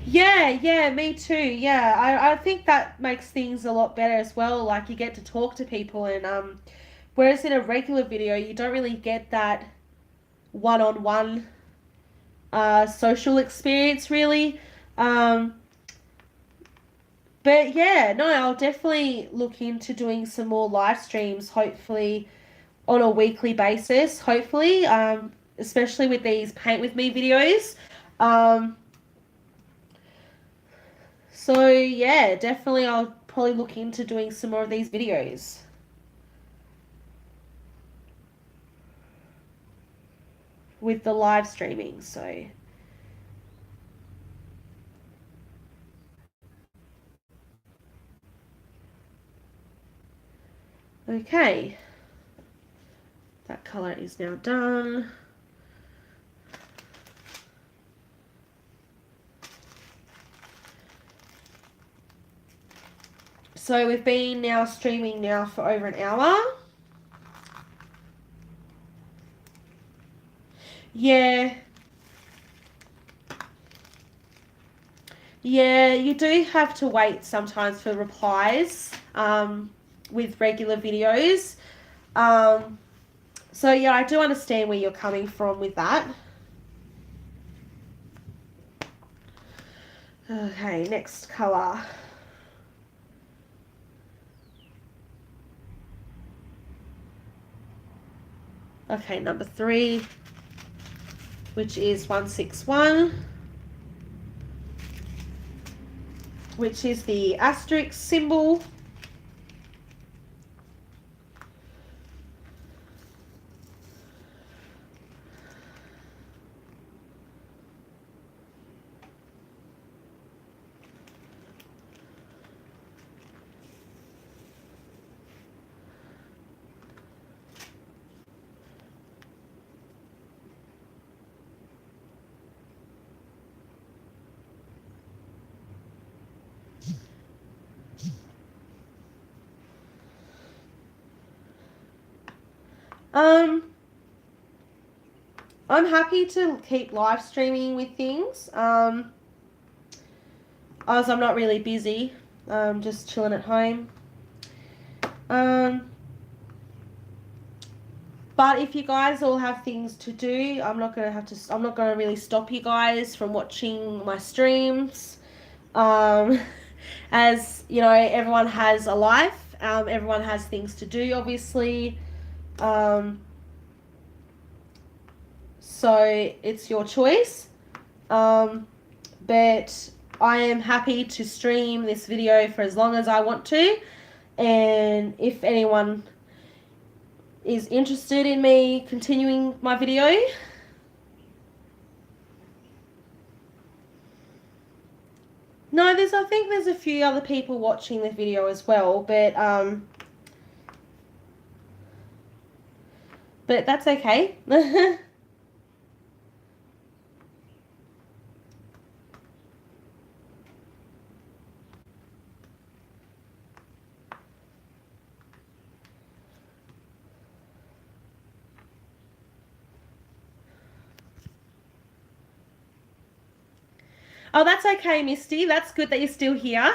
Yeah, me too. Yeah, I think that makes things a lot better as well. Like you get to talk to people and whereas in a regular video you don't really get that one-on-one social experience really. Um, but yeah, no, I'll definitely look into doing some more live streams, hopefully on a weekly basis, hopefully, especially with these Paint With Me videos. Um, so yeah, definitely I'll probably look into doing some more of these videos with the live streaming. So okay, that color is now done. So we've been now streaming now for over an hour. Yeah. Yeah, you do have to wait sometimes for replies with regular videos. Um, so yeah, I do understand where you're coming from with that. Okay, next color. Okay, number 3, which is 161, which is the asterisk symbol. I'm happy to keep live streaming with things. As I'm not really busy, just chilling at home. But if you guys all have things to do, I'm not gonna really stop you guys from watching my streams. As you know, everyone has a life. Everyone has things to do, obviously. So it's your choice. But I am happy to stream this video for as long as I want to. And if anyone is interested in me continuing my video, no, I think there's a few other people watching the video as well, but that's okay. Oh, that's okay, Misty. That's good that you're still here.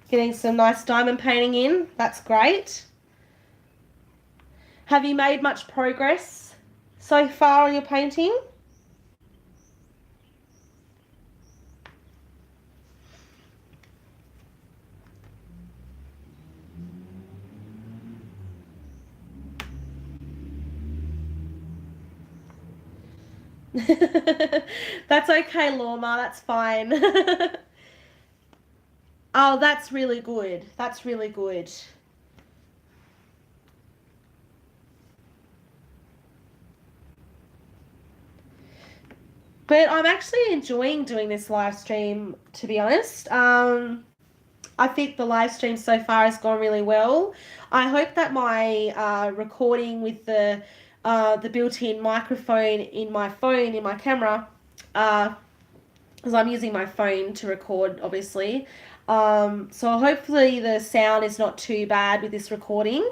Getting some nice diamond painting in. That's great. Have you made much progress so far on your painting? That's okay, Lorma. That's fine. Oh, that's really good. That's really good. But I'm actually enjoying doing this live stream, to be honest. I think the live stream so far has gone really well. I hope that my recording with the built-in microphone in my phone, in my camera, because I'm using my phone to record, obviously. So hopefully the sound is not too bad with this recording.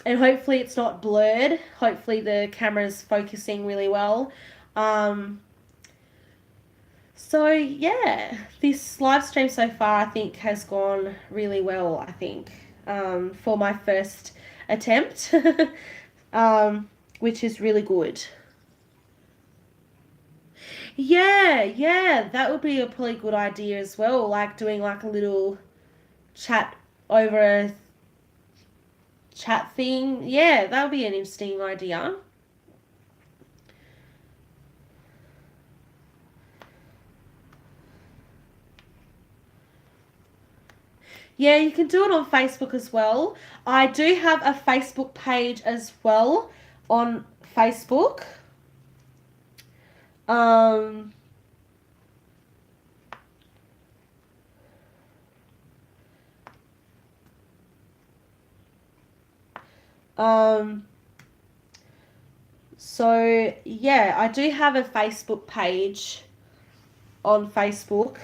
and hopefully it's not blurred. Hopefully the camera's focusing really well. So yeah, this live stream so far I think has gone really well, I think, for my first attempt, which is really good. Yeah, that would be a probably good idea as well, like doing like a little chat over a chat thing. Yeah, that would be an interesting idea. Yeah, you can do it on Facebook as well. I do have a Facebook page as well on Facebook. Um, um, so yeah, I do have a Facebook page on Facebook.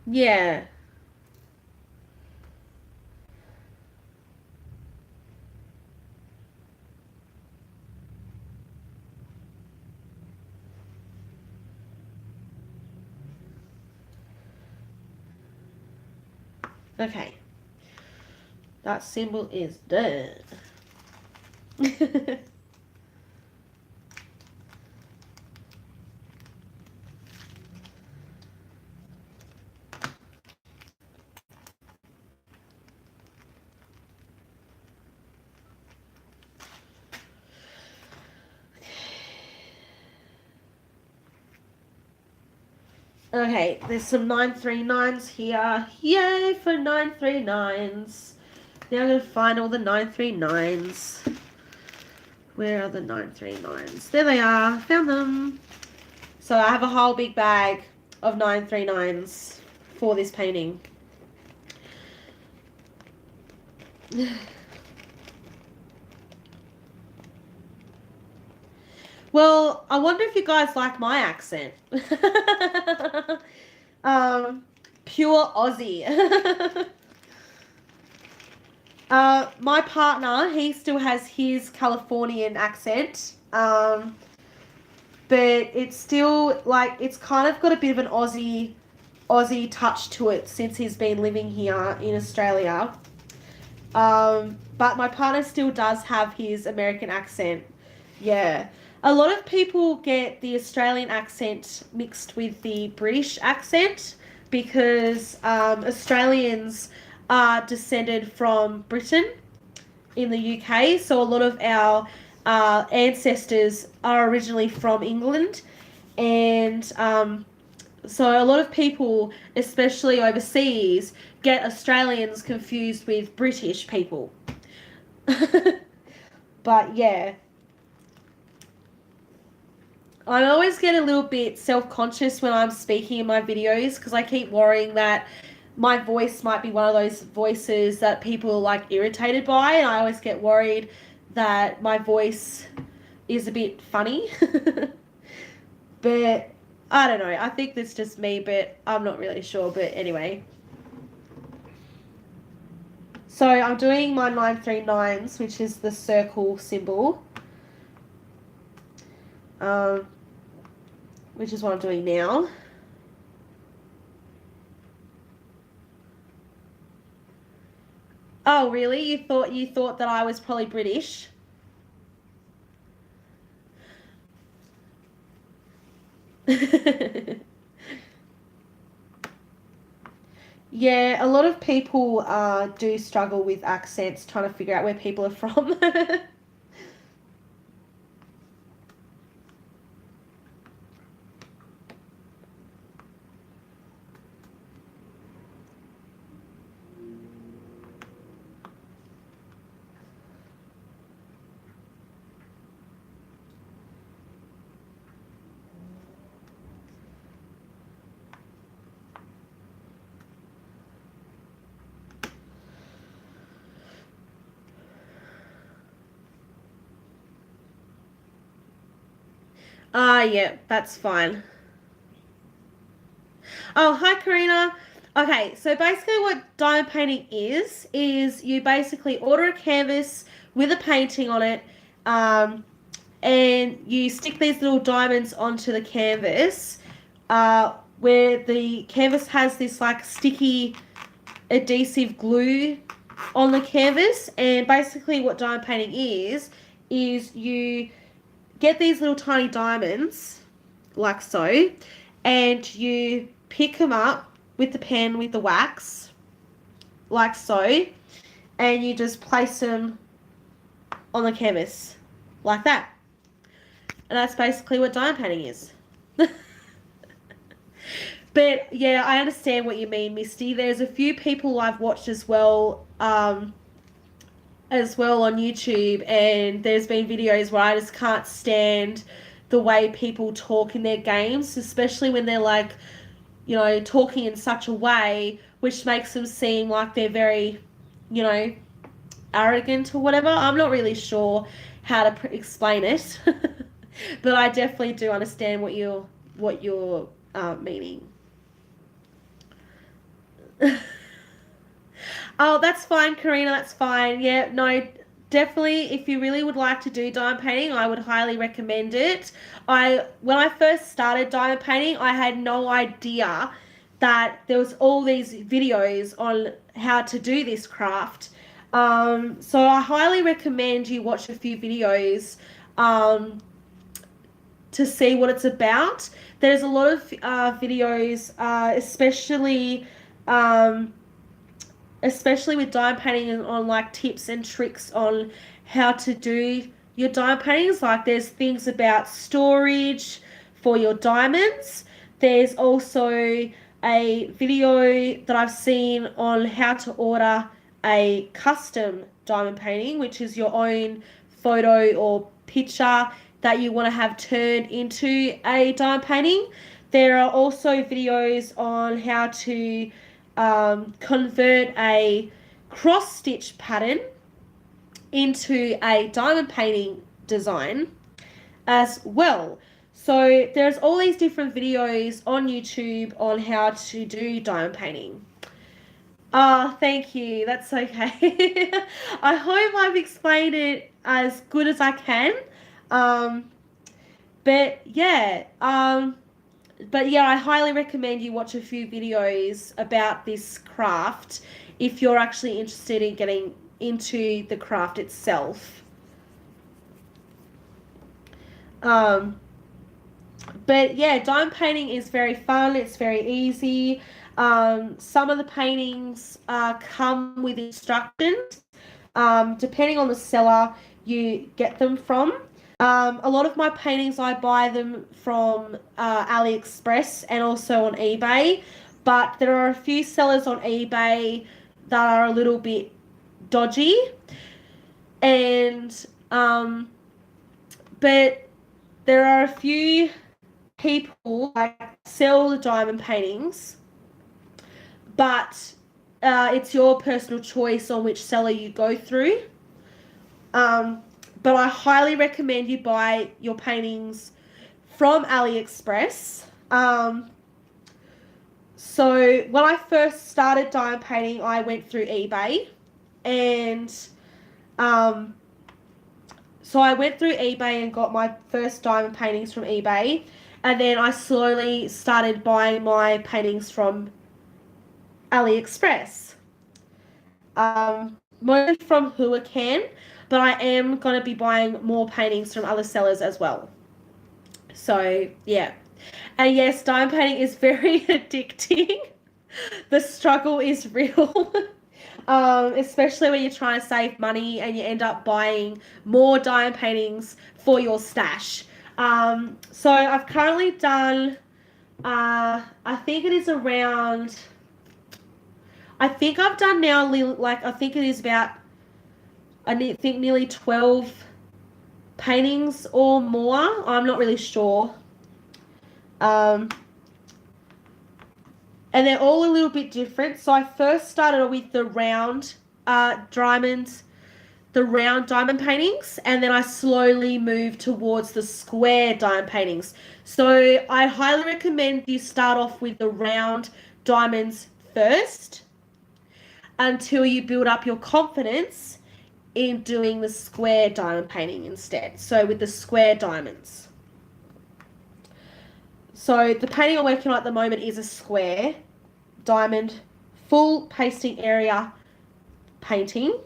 Yeah. Okay. That symbol is done. Okay, there's some 939s here. Yay for 939s. Now I'm going to find all the 939s. Where are the 939s? There they are. Found them. So I have a whole big bag of 939s for this painting. Well, I wonder if you guys like my accent. Pure Aussie. My partner, he still has his Californian accent. But it's still like it's kind of got a bit of an Aussie touch to it since he's been living here in Australia. But my partner still does have his American accent. Yeah. A lot of people get the Australian accent mixed with the British accent because Australians are descended from Britain in the UK. So a lot of our ancestors are originally from England. And so a lot of people, especially overseas, get Australians confused with British people. But yeah, I always get a little bit self-conscious when I'm speaking in my videos because I keep worrying that my voice might be one of those voices that people are like irritated by, and I always get worried that my voice is a bit funny. But I don't know. I think that's just me, but I'm not really sure. But anyway. So I'm doing my 939s, which is the circle symbol. Um, which is what I'm doing now. Oh, really? You thought that I was probably British? Yeah, a lot of people do struggle with accents, trying to figure out where people are from. Yeah, that's fine. Oh, hi, Karina. Okay, so basically what diamond painting is you basically order a canvas with a painting on it, and you stick these little diamonds onto the canvas, where the canvas has this like sticky adhesive glue on the canvas. And basically what diamond painting is you get these little tiny diamonds like so, and you pick them up with the pen with the wax like so, and you just place them on the canvas like that. And that's basically what diamond painting is. But yeah, I understand what you mean, Misty. There's a few people I've watched as well on YouTube, and there's been videos where I just can't stand the way people talk in their games, especially when they're like, talking in such a way which makes them seem like they're very, you know, arrogant or whatever. I'm not really sure how to explain it, but I definitely do understand what you're meaning. Oh, that's fine, Karina. That's fine. Yeah, no, definitely. If you really would like to do diamond painting, I would highly recommend it. When I first started diamond painting, I had no idea that there was all these videos on how to do this craft. So I highly recommend you watch a few videos to see what it's about. There's a lot of videos, um, especially with diamond painting, and on like tips and tricks on how to do your diamond paintings. Like there's things about storage for your diamonds. There's also a video that I've seen on how to order a custom diamond painting, which is your own photo or picture that you want to have turned into a diamond painting. There are also videos on how to convert a cross stitch pattern into a diamond painting design as well. So there's all these different videos on YouTube on how to do diamond painting. Thank you. That's okay. I hope I've explained it as good as I can. Um, but yeah, I highly recommend you watch a few videos about this craft if you're actually interested in getting into the craft itself. But yeah, diamond painting is very fun. It's very easy. Some of the paintings come with instructions. Depending on the seller you get them from. A lot of my paintings, I buy them from AliExpress and also on eBay. But there are a few sellers on eBay that are a little bit dodgy. And, but there are a few people like sell the diamond paintings, but it's your personal choice on which seller you go through. But I highly recommend you buy your paintings from AliExpress. So when I first started diamond painting, I went through eBay, and so I went through eBay and got my first diamond paintings from eBay, and then I slowly started buying my paintings from AliExpress. Mostly from Huracan, but I am going to be buying more paintings from other sellers as well. So, yeah. And yes, diamond painting is very addicting. The struggle is real. Especially when you're trying to save money and you end up buying more diamond paintings for your stash. So I've currently done, I think it is around, I think I've done now, like, I think it is about, I think nearly 12 paintings or more. I'm not really sure. And they're all a little bit different. So I first started with the round diamonds, the round diamond paintings, and then I slowly moved towards the square diamond paintings. So I highly recommend you start off with the round diamonds first until you build up your confidence in doing the square diamond painting instead. So with the square diamonds. So the painting I'm working on at the moment is a square diamond full pasting area painting,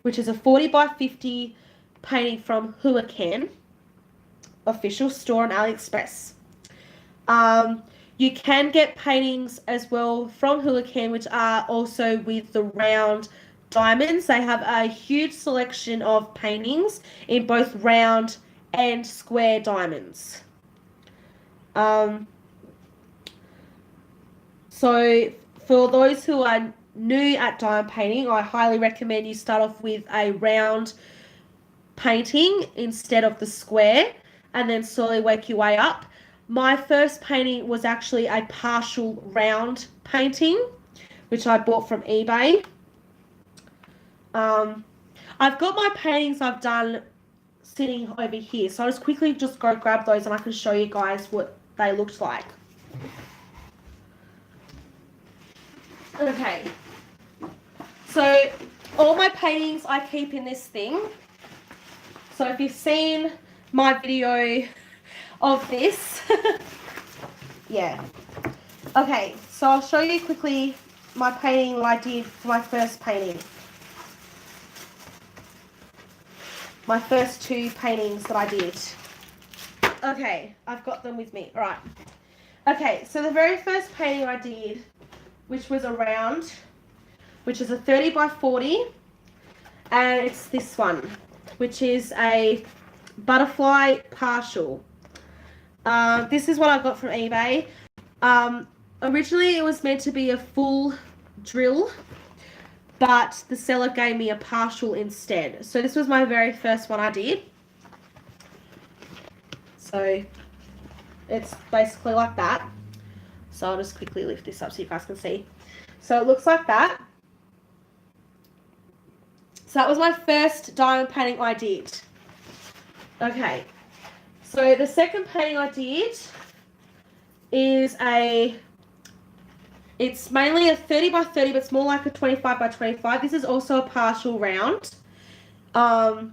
which is a 40 by 50 painting from Hulacan official store on AliExpress. You can get paintings as well from Hulacan, which are also with the round diamonds. They have a huge selection of paintings in both round and square diamonds. So for those who are new at diamond painting, I highly recommend you start off with a round painting instead of the square, and then slowly work your way up. My first painting was actually a partial round painting, which I bought from eBay. I've got my paintings I've done sitting over here, so I'll just quickly go grab those and I can show you guys what they looked like. Okay, so all my paintings I keep in this thing. So if you've seen my video of this, yeah. Okay, so I'll show you quickly my painting that I did for my first painting. My first two paintings that I did. Okay, I've got them with me. All right. Okay, so the very first painting I did, which was a round, which is a 30 by 40, and it's this one, which is a butterfly partial. This is what I got from eBay. Originally it was meant to be a full drill, but the seller gave me a partial instead. So this was my very first one I did. So it's basically like that. So I'll just quickly lift this up so you guys can see. So it looks like that. So that was my first diamond painting I did. Okay. So the second painting I did is it's mainly a 30 by 30, but it's more like a 25 by 25. This is also a partial round. So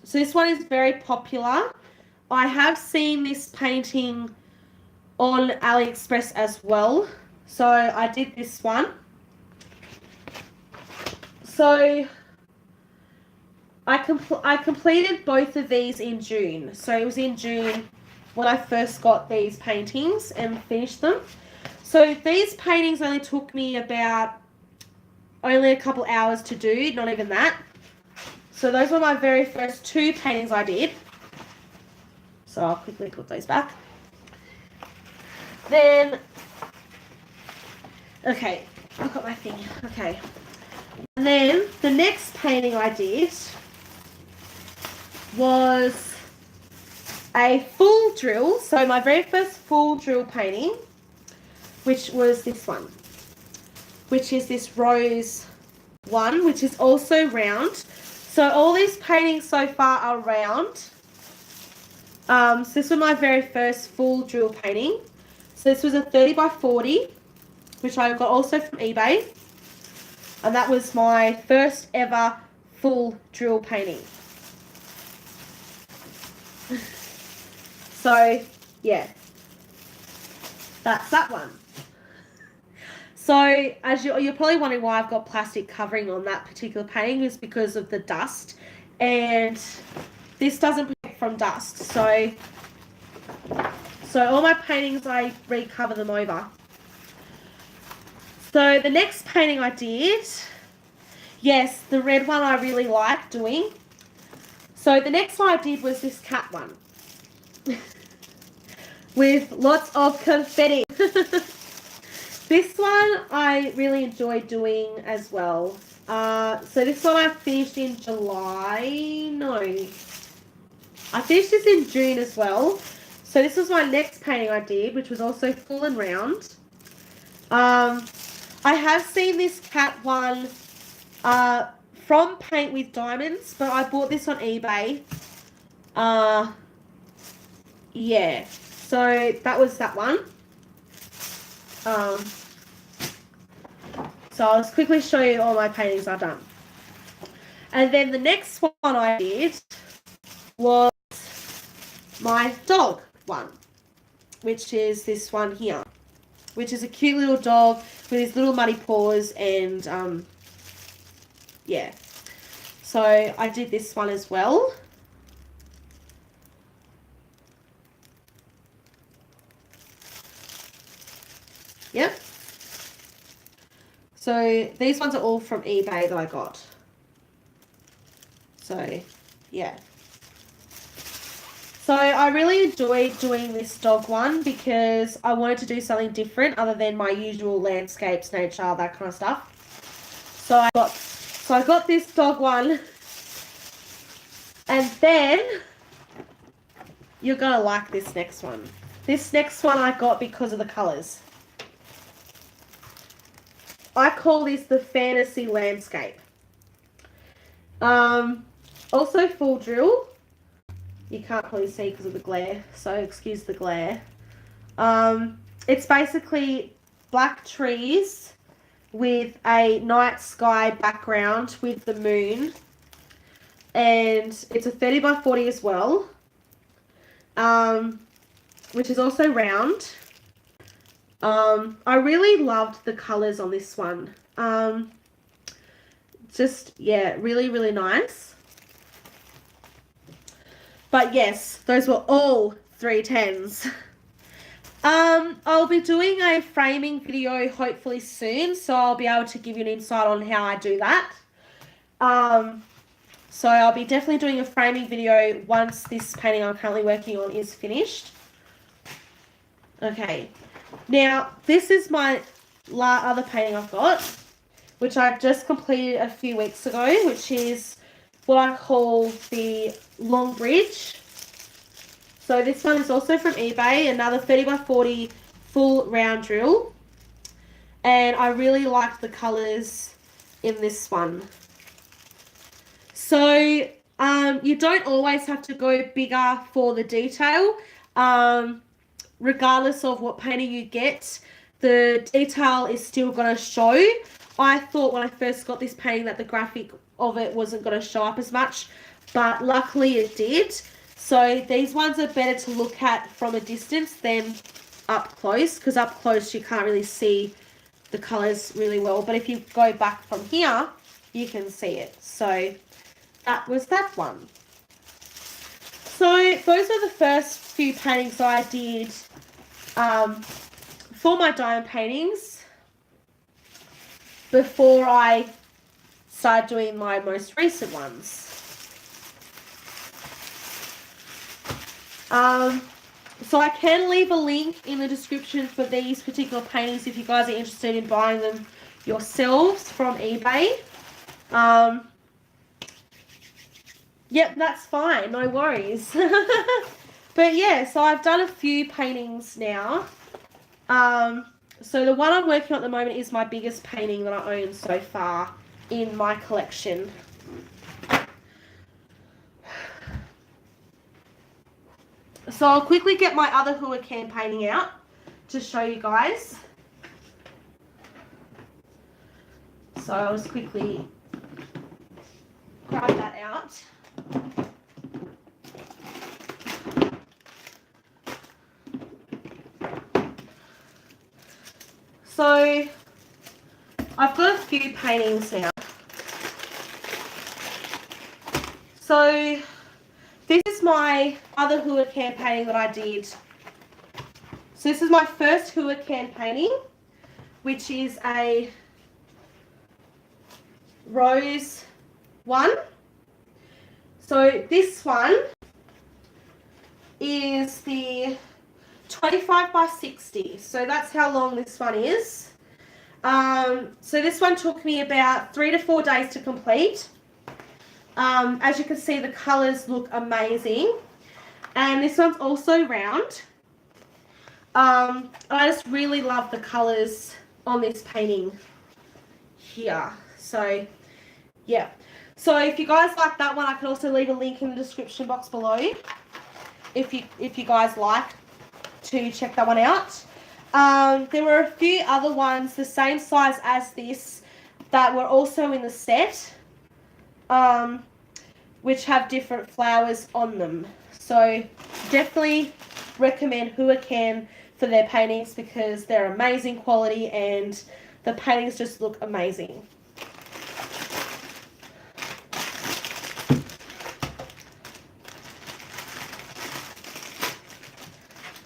this one is very popular. I have seen this painting on AliExpress as well. So I did this one. So I completed both of these in June. So it was in June when I first got these paintings and finished them. So these paintings only took me about only a couple hours to do, not even that. So those were my very first two paintings I did. So I'll quickly put those back. Then, okay, I've got my thing. Okay. And then the next painting I did was a full drill. So my very first full drill painting, which was this one, which is this rose one, which is also round. So all these paintings so far are round. So this was my very first full drill painting. So this was a 30 by 40, which I got also from eBay. And that was my first ever full drill painting. So, yeah. That's that one. So, as you're probably wondering why I've got plastic covering on that particular painting is because of the dust. And this doesn't protect from dust. So all my paintings, I recover them over. So the next painting I did, yes, the red one I really like doing. So the next one I did was this cat one. With lots of confetti. This one I really enjoyed doing as well. So this one I finished in July. No. I finished this in June as well. So this was my next painting I did, which was also full and round. I have seen this cat one from Paint with Diamonds, but I bought this on eBay. Yeah, so that was that one. So I'll just quickly show you all my paintings I've done. And then the next one I did was my dog one, which is this one here, which is a cute little dog with his little muddy paws and yeah. So I did this one as well. Yep. So these ones are all from eBay that I got. So, yeah. So I really enjoyed doing this dog one because I wanted to do something different other than my usual landscapes, nature, that kind of stuff. So I got this dog one. And then you're going to like this next one. This next one I got because of the colours. I call this the Fantasy Landscape. Also full drill. You can't probably see because of the glare, so excuse the glare. It's basically black trees with a night sky background with the moon. And it's a 30 by 40 as well, which is also round. I really loved the colours on this one. Just, yeah, really, really nice. But yes, those were all 310s. I'll be doing a framing video hopefully soon, so I'll be able to give you an insight on how I do that. So I'll be definitely doing a framing video once this painting I'm currently working on is finished. Okay, now this is my other painting I've got, which I've just completed a few weeks ago, which is what I call the Long Bridge. So this one is also from eBay, another 30 by 40 full round drill. And I really like the colours in this one. So you don't always have to go bigger for the detail. Regardless of what painting you get, the detail is still going to show. I thought when I first got this painting that the graphic of it wasn't going to show up as much, but luckily it did. So these ones are better to look at from a distance than up close, because up close you can't really see the colours really well. But if you go back from here, you can see it. So that was that one. So those are the first few paintings I did for my diamond paintings before I started doing my most recent ones. So I can leave a link in the description for these particular paintings if you guys are interested in buying them yourselves from eBay. Yep, that's fine, no worries. But yeah, so I've done a few paintings now. So the one I'm working on at the moment is my biggest painting that I own so far in my collection. So I'll quickly get my other Huracan painting out to show you guys. So I'll just quickly grab that out. So I've got a few paintings now. So this is my other Huracan painting that I did. So this is my first Huracan painting, which is a rose one. So this one is the 25 by 60. So that's how long this one is. So this one took me about 3 to 4 days to complete. As you can see, the colours look amazing. And this one's also round. I just really love the colours on this painting here. So, yeah. So if you guys like that one, I can also leave a link in the description box below if you guys like to check that one out. There were a few other ones the same size as this that were also in the set, which have different flowers on them. So definitely recommend Hua Can for their paintings because they're amazing quality and the paintings just look amazing.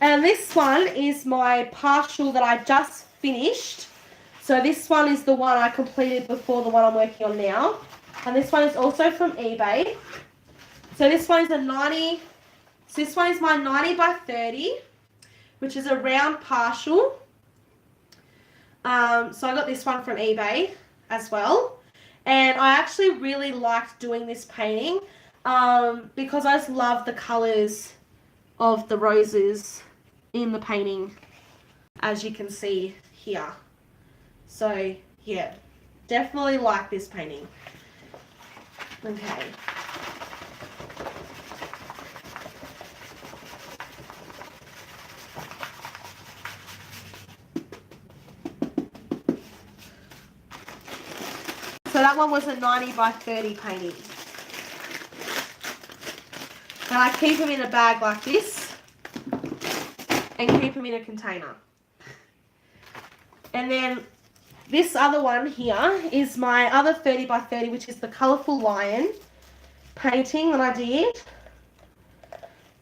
And this one is my partial that I just finished. So this one is the one I completed before the one I'm working on now. And this one is also from eBay. So this one is a 90, so this one is my 90 by 30, which is a round partial. So I got this one from eBay as well. And I actually really liked doing this painting because I just love the colours of the roses in the painting, as you can see here. So yeah, definitely like this painting. Okay. So that one was a 90 by 30 painting. And I keep them in a bag like this and keep them in a container. And then this other one here is my other 30 by 30, which is the colourful lion painting that I did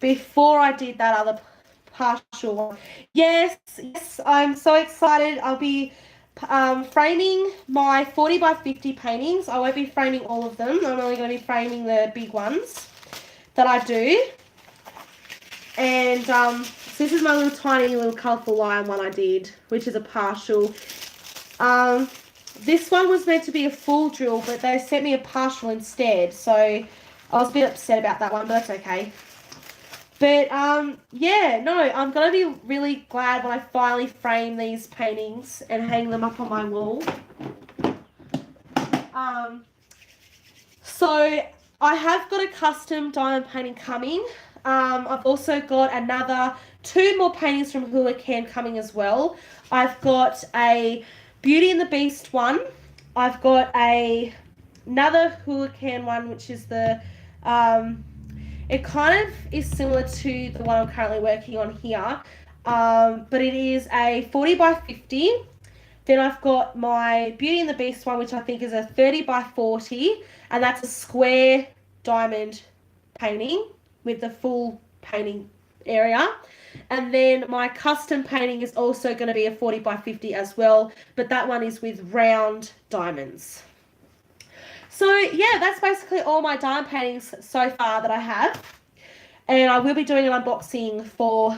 before I did that other partial one. Yes, I'm so excited. I'll be framing my 40 by 50 paintings. I won't be framing all of them. I'm only going to be framing the big ones that I do. And so this is my little tiny little colourful lion one I did, which is a partial. This one was meant to be a full drill, but they sent me a partial instead. So I was a bit upset about that one, but that's okay. But yeah, no, I'm going to be really glad when I finally frame these paintings and hang them up on my wall. So I have got a custom diamond painting coming. I've also got another 2 more paintings from Hua Can coming as well. I've got a Beauty and the Beast one. I've got another Hua Can one, which is the it kind of is similar to the one I'm currently working on here, but it is a 40 by 50. Then I've got my Beauty and the Beast one, which I think is a 30 by 40, and that's a square diamond painting with the full painting area. And then my custom painting is also going to be a 40 by 50 as well, but that one is with round diamonds. So yeah, that's basically all my diamond paintings so far that I have. And I will be doing an unboxing for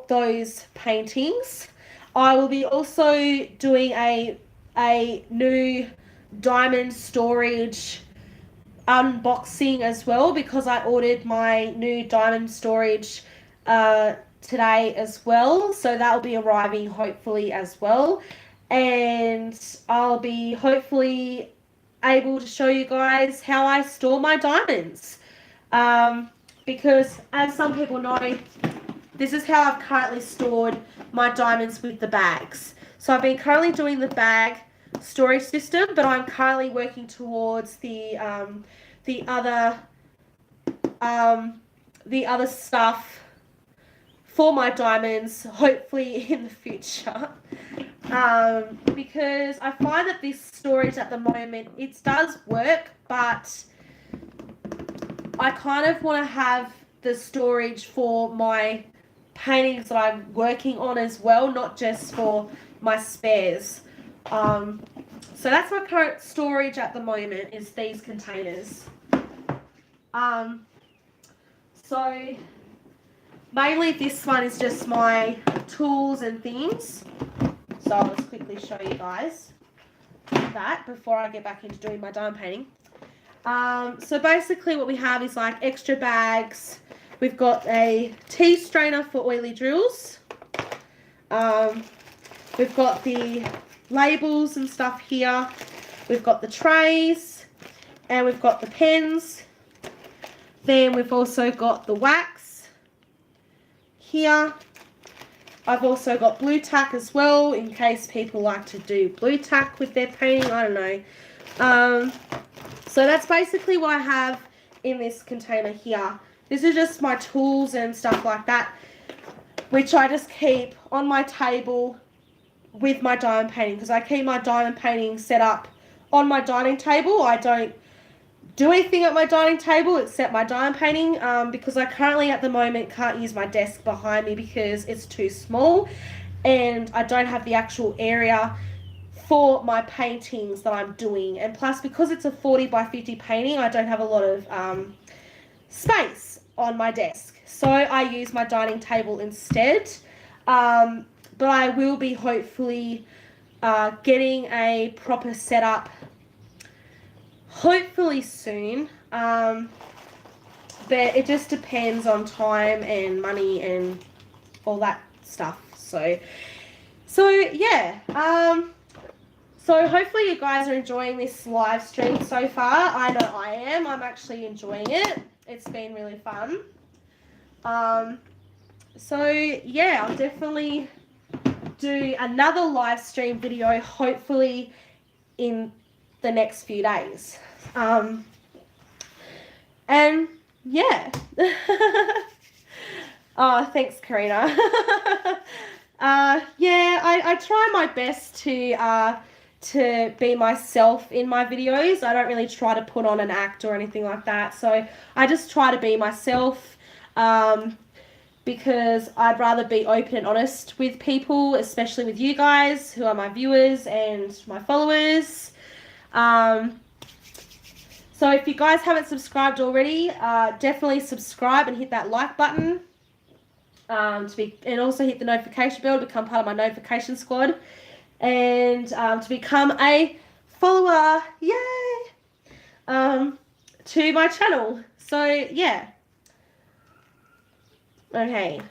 those paintings. I will be also doing a new diamond storage unboxing as well, because I ordered my new diamond storage today as well. So that will be arriving hopefully as well. And I'll be hopefully able to show you guys how I store my diamonds. Because as some people know, this is how I've currently stored my diamonds with the bags. So I've been currently doing the bag storage system, but I'm currently working towards the other stuff for my diamonds, hopefully in the future. Because I find that this storage at the moment, it does work, but I kind of want to have the storage for my paintings that I'm working on as well, not just for my spares. So that's my current storage at the moment, is these containers. So mainly this one is just my tools and things. So I'll just quickly show you guys that before I get back into doing my diamond painting. So basically what we have is like extra bags. We've got a tea strainer for oily drills. We've got the labels and stuff here. We've got the trays, and we've got the pens. Then we've also got the wax here. I've also got blue tack as well, in case people like to do blue tack with their painting. I don't know. So that's basically what I have in this container here. This is just my tools and stuff like that, which I just keep on my table with my diamond painting, because I keep my diamond painting set up on my dining table. I don't do anything at my dining table except my diamond painting, because I currently at the moment can't use my desk behind me because it's too small and I don't have the actual area for my paintings that I'm doing. And plus, because it's a 40 by 50 painting, I don't have a lot of space on my desk, so I use my dining table instead. But I will be hopefully getting a proper setup hopefully soon, but it just depends on time and money and all that stuff. So yeah, so hopefully you guys are enjoying this live stream so far. I know I am. I'm actually enjoying it. It's been really fun. So yeah, I'll definitely do another live stream video hopefully in the next few days. And yeah. Oh, thanks, Karina. Yeah, I try my best to be myself in my videos. I don't really try to put on an act or anything like that. So I just try to be myself, because I'd rather be open and honest with people, especially with you guys who are my viewers and my followers. So if you guys haven't subscribed already, definitely subscribe and hit that like button, and also hit the notification bell to become part of my notification squad, and to become a follower, yay, to my channel. So yeah. Okay,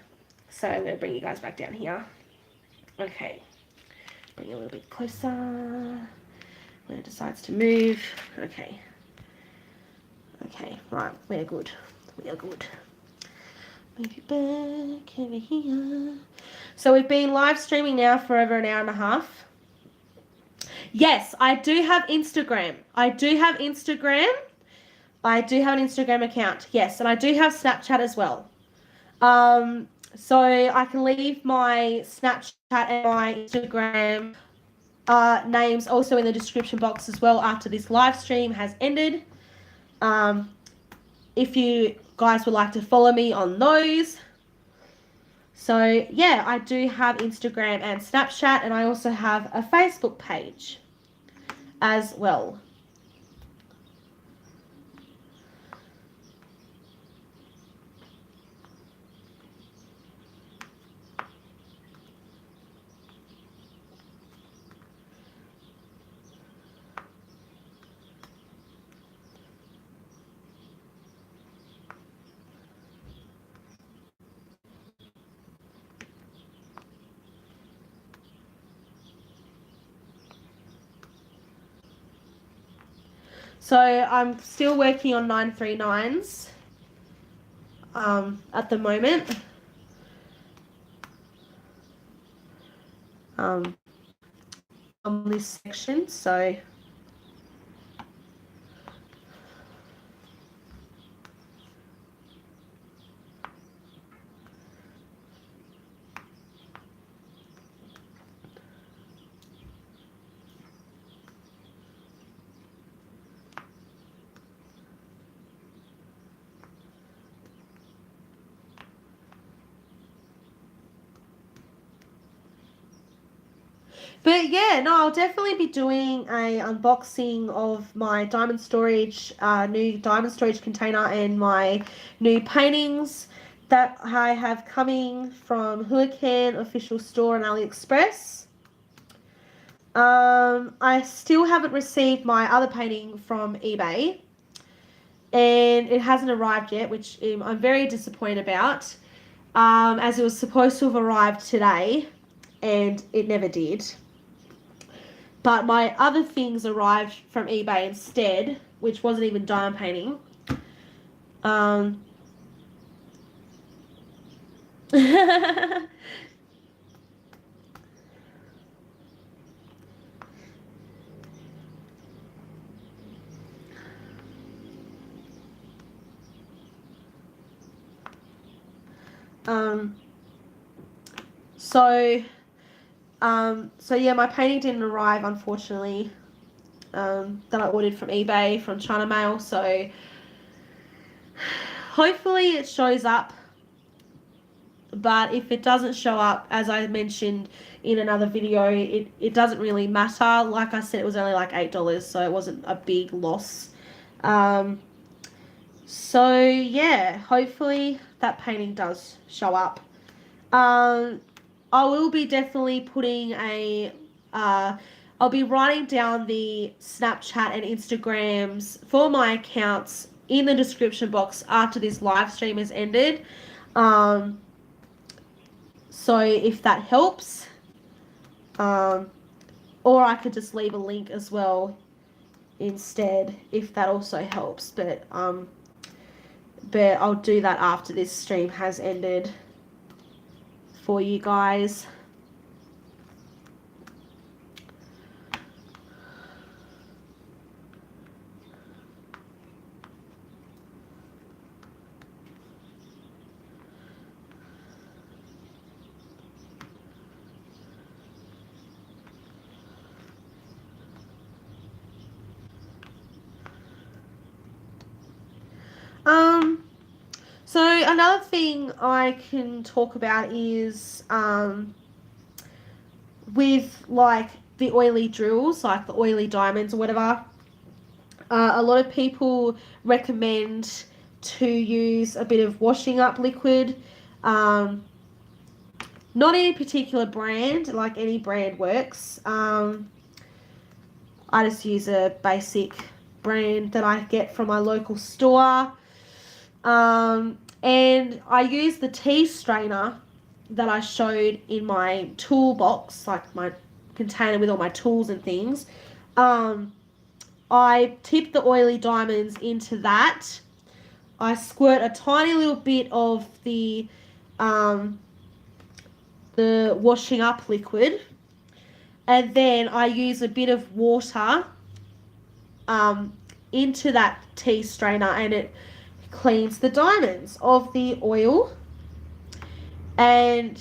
so I'm going to bring you guys back down here. Okay, bring it a little bit closer. When it decides to move. Okay. Okay, right, we're good. We are good. Move you back over here. So we've been live streaming now for over an hour and a half. Yes, I do have Instagram. I do have an Instagram account. Yes, and I do have Snapchat as well. So I can leave my Snapchat and my Instagram names also in the description box as well after this live stream has ended. If you guys would like to follow me on those. So yeah, I do have Instagram and Snapchat, and I also have a Facebook page as well. So I'm still working on 939s at the moment. On this section, so but yeah, no, I'll definitely be doing a unboxing of my diamond storage, new diamond storage container, and my new paintings that I have coming from Hurricane Official Store on AliExpress. I still haven't received my other painting from eBay, and it hasn't arrived yet, which I'm very disappointed about, as it was supposed to have arrived today, and it never did. But my other things arrived from eBay instead, which wasn't even diamond painting. So yeah, my painting didn't arrive, unfortunately, that I ordered from eBay, from China Mail. So hopefully it shows up. But if it doesn't show up, as I mentioned in another video, it doesn't really matter. Like I said, it was only like $8, so it wasn't a big loss. So yeah, hopefully that painting does show up. I will be definitely putting I'll be writing down the Snapchat and Instagrams for my accounts in the description box after this live stream has ended. So if that helps, or I could just leave a link as well instead if that also helps. But I'll do that after this stream has ended for you guys. So another thing I can talk about is with like the oily drills, like the oily diamonds or whatever. A lot of people recommend to use a bit of washing up liquid. Not any particular brand, like any brand works. I just use a basic brand that I get from my local store. And I use the tea strainer that I showed in my toolbox, like my container with all my tools and things. I tip the oily diamonds into that. I squirt a tiny little bit of the washing up liquid, and then I use a bit of water into that tea strainer, and it cleans the diamonds of the oil. And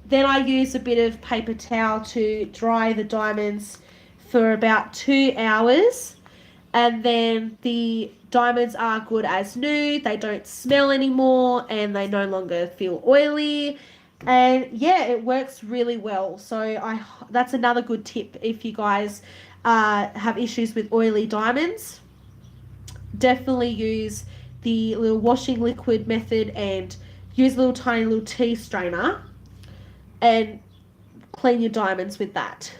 then I use a bit of paper towel to dry the diamonds for about 2 hours, and then the diamonds are good as new. They don't smell anymore, and they no longer feel oily. And yeah, it works really well. So that's another good tip if you guys have issues with oily diamonds. Definitely use the little washing liquid method and use a little tiny little tea strainer and clean your diamonds with that,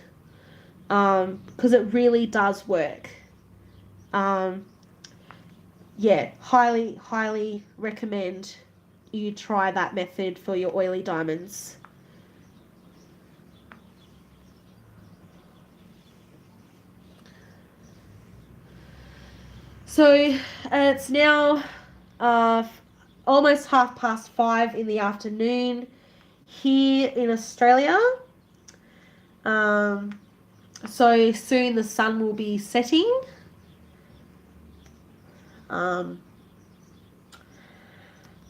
because it really does work. Yeah, highly recommend you try that method for your oily diamonds. So it's now almost 5:30 in the afternoon here in Australia. So soon the sun will be setting.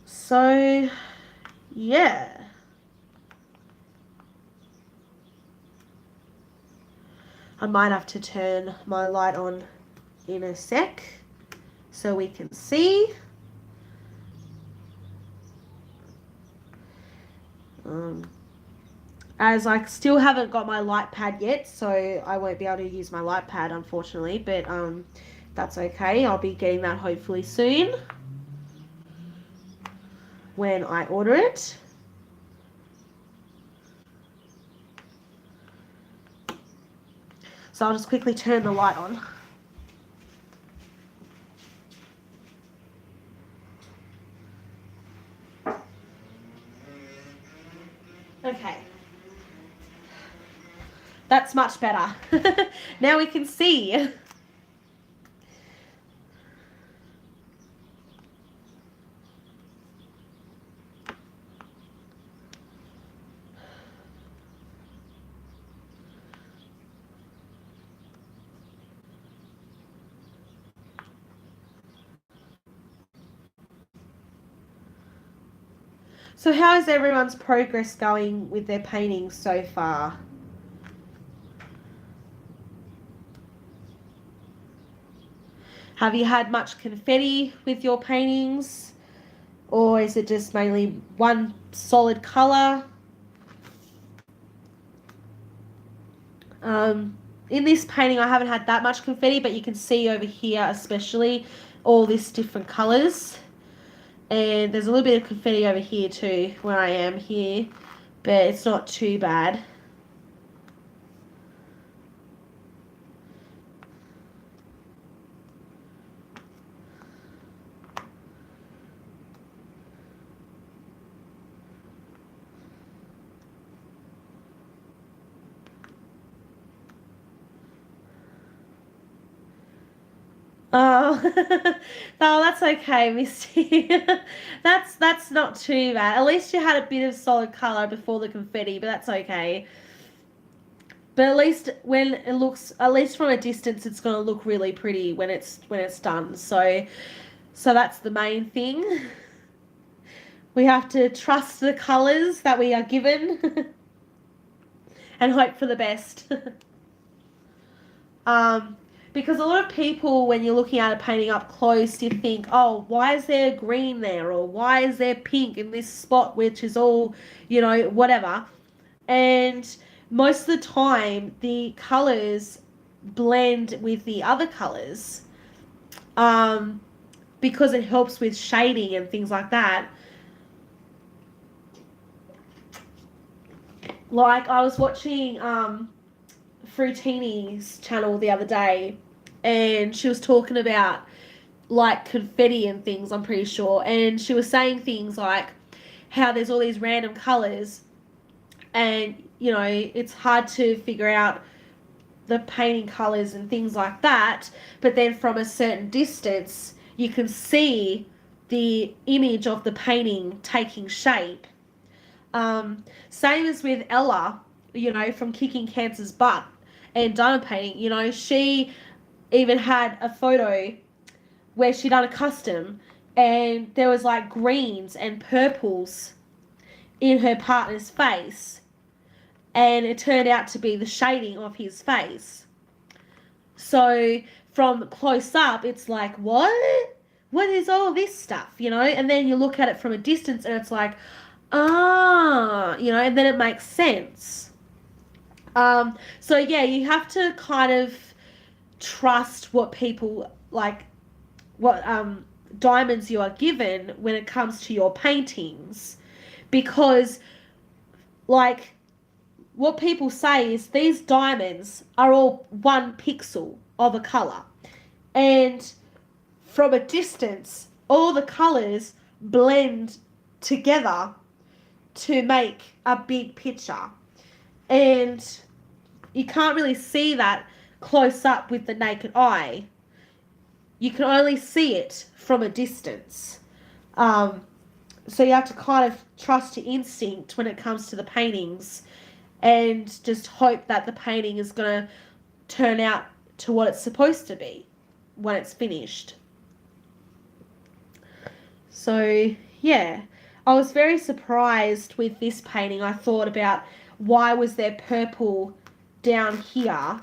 So yeah. I might have to turn my light on in a sec so we can see. As I still haven't got my light pad yet, so I won't be able to use my light pad, unfortunately, but that's okay. I'll be getting that hopefully soon when I order it. So I'll just quickly turn the light on. Okay. That's much better. Now we can see. So how is everyone's progress going with their paintings so far? Have you had much confetti with your paintings? Or is it just mainly one solid colour? In this painting, I haven't had that much confetti, but you can see over here especially all these different colours. And there's a little bit of confetti over here too, where I am here, but it's not too bad. Oh, no, that's okay, Misty. That's not too bad. At least you had a bit of solid colour before the confetti, but that's okay. But at least when it looks, at least from a distance, it's going to look really pretty when it's done. So that's the main thing. We have to trust the colours that we are given and hope for the best. Because a lot of people, when you're looking at a painting up close, you think, oh, why is there green there? Or why is there pink in this spot, which is all, whatever. And most of the time, the colours blend with the other colours because it helps with shading and things like that. Like, I was watching Fruitini's channel the other day, and she was talking about like confetti and things, I'm pretty sure, and she was saying things like how there's all these random colors and it's hard to figure out the painting colors and things like that, but then from a certain distance you can see the image of the painting taking shape. Same as with Ella, from Kicking Cancer's Butt and diamond painting. She even had a photo where she'd done a custom and there was like greens and purples in her partner's face, and it turned out to be the shading of his face. So from close up, it's like, what is all this stuff, and then you look at it from a distance and it's like, and then it makes sense. So yeah, you have to kind of trust what people like, what diamonds you are given when it comes to your paintings, because like what people say is these diamonds are all 1 pixel of a color, and from a distance all the colors blend together to make a big picture, and you can't really see that close up with the naked eye. You can only see it from a distance. So you have to kind of trust your instinct when it comes to the paintings and just hope that the painting is going to turn out to what it's supposed to be when it's finished. So, yeah, I was very surprised with this painting. I thought about why was there purple down here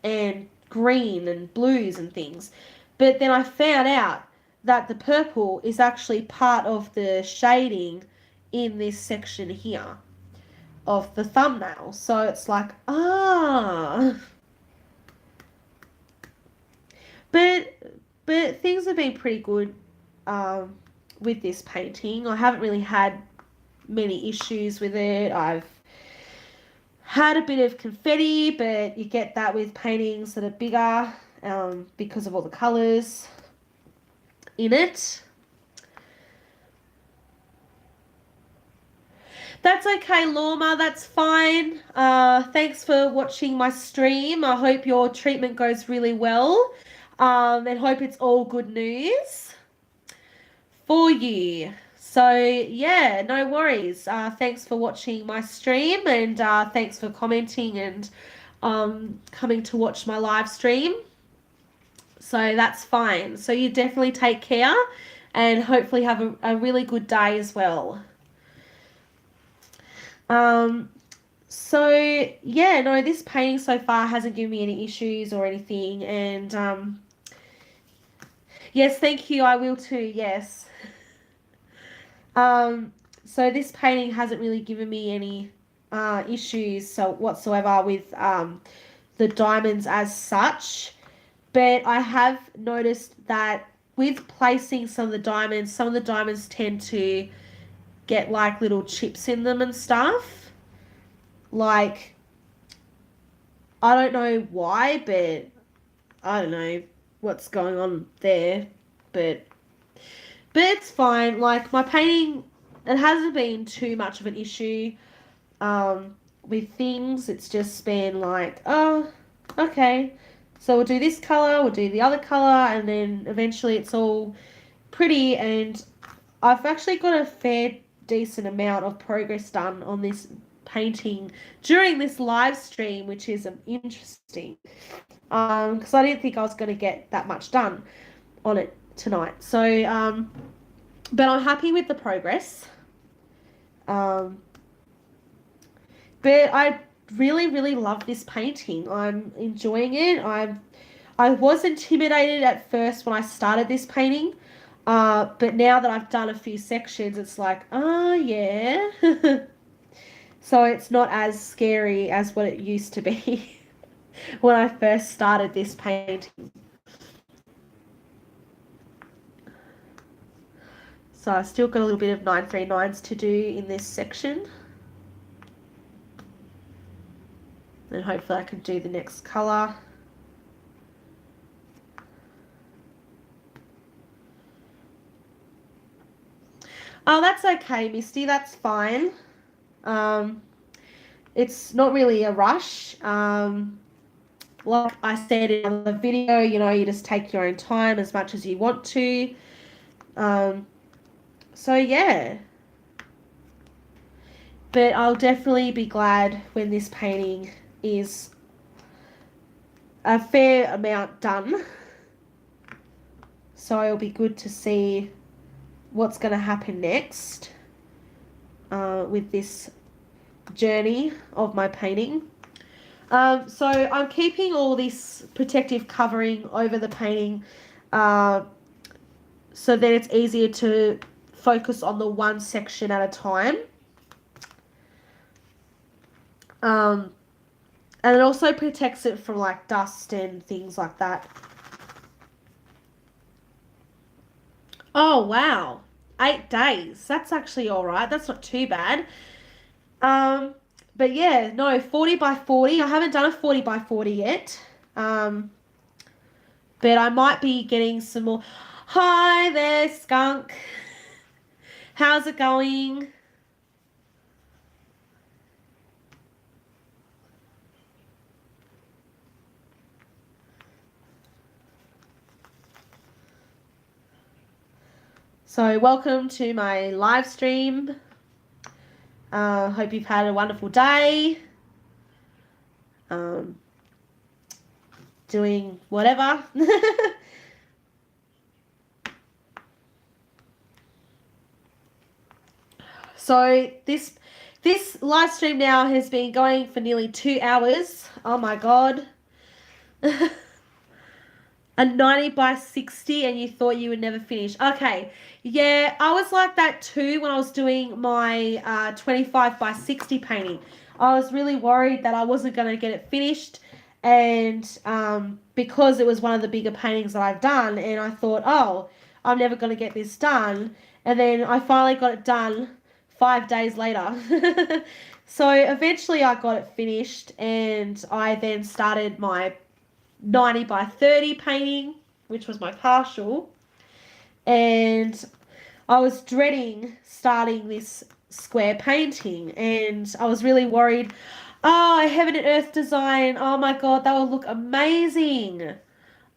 and green and blues and things. But then I found out that the purple is actually part of the shading in this section here of the thumbnail. So it's like, But things have been pretty good with this painting. I haven't really had many issues with it. I've had a bit of confetti, but you get that with paintings that are bigger because of all the colours in it. That's okay, Lorma. That's fine. Thanks for watching my stream. I hope your treatment goes really well. And hope it's all good news for you. So yeah, no worries. Thanks for watching my stream, and thanks for commenting and coming to watch my live stream. So that's fine. So you definitely take care and hopefully have a really good day as well. So yeah, no, this painting so far hasn't given me any issues or anything, and yes, thank you, I will too, yes. So this painting hasn't really given me any issues whatsoever with the diamonds as such, but I have noticed that with placing some of the diamonds tend to get like little chips in them and stuff. Like, I don't know why, but I don't know what's going on there, but it's fine. Like, my painting, it hasn't been too much of an issue with things. It's just been like, oh, okay, so we'll do this color, we'll do the other color, and then eventually it's all pretty, and I've actually got a fair decent amount of progress done on this painting during this live stream, which is interesting, because I didn't think I was going to get that much done on it tonight. So but I'm happy with the progress, but I really love this painting. I'm enjoying it. I was intimidated at first when I started this painting, but now that I've done a few sections, it's like, oh yeah. So it's not as scary as what it used to be when I first started this painting. So I've still got a little bit of 939s to do in this section. And hopefully I can do the next colour. Oh, that's okay, Misty. That's fine. It's not really a rush. Like I said in the video, you know, you just take your own time as much as you want to. So yeah. But I'll definitely be glad when this painting is a fair amount done. So it'll be good to see what's going to happen next with this journey of my painting. So I'm keeping all this protective covering over the painting so that it's easier to focus on the one section at a time. And it also protects it from like dust and things like that. Oh, wow. 8 days. That's actually all right. That's not too bad. But yeah, no, 40 by 40. I haven't done a 40 by 40 yet. But I might be getting some more. Hi there, Skunk. How's it going? So welcome to my live stream. Hope you've had a wonderful day. Doing whatever. So this live stream now has been going for nearly 2 hours. Oh my god. A 90 by 60 and you thought you would never finish. Okay. Yeah, I was like that too when I was doing my 25 by 60 painting. I was really worried that I wasn't going to get it finished, and because it was one of the bigger paintings that I've done, and I thought, oh, I'm never going to get this done. And then I finally got it done 5 days later. So eventually I got it finished, and I then started my 90 by 30 painting, which was my partial, and I was dreading starting this square painting, and I was really worried. Oh, Heaven and Earth design. Oh my God, that will look amazing.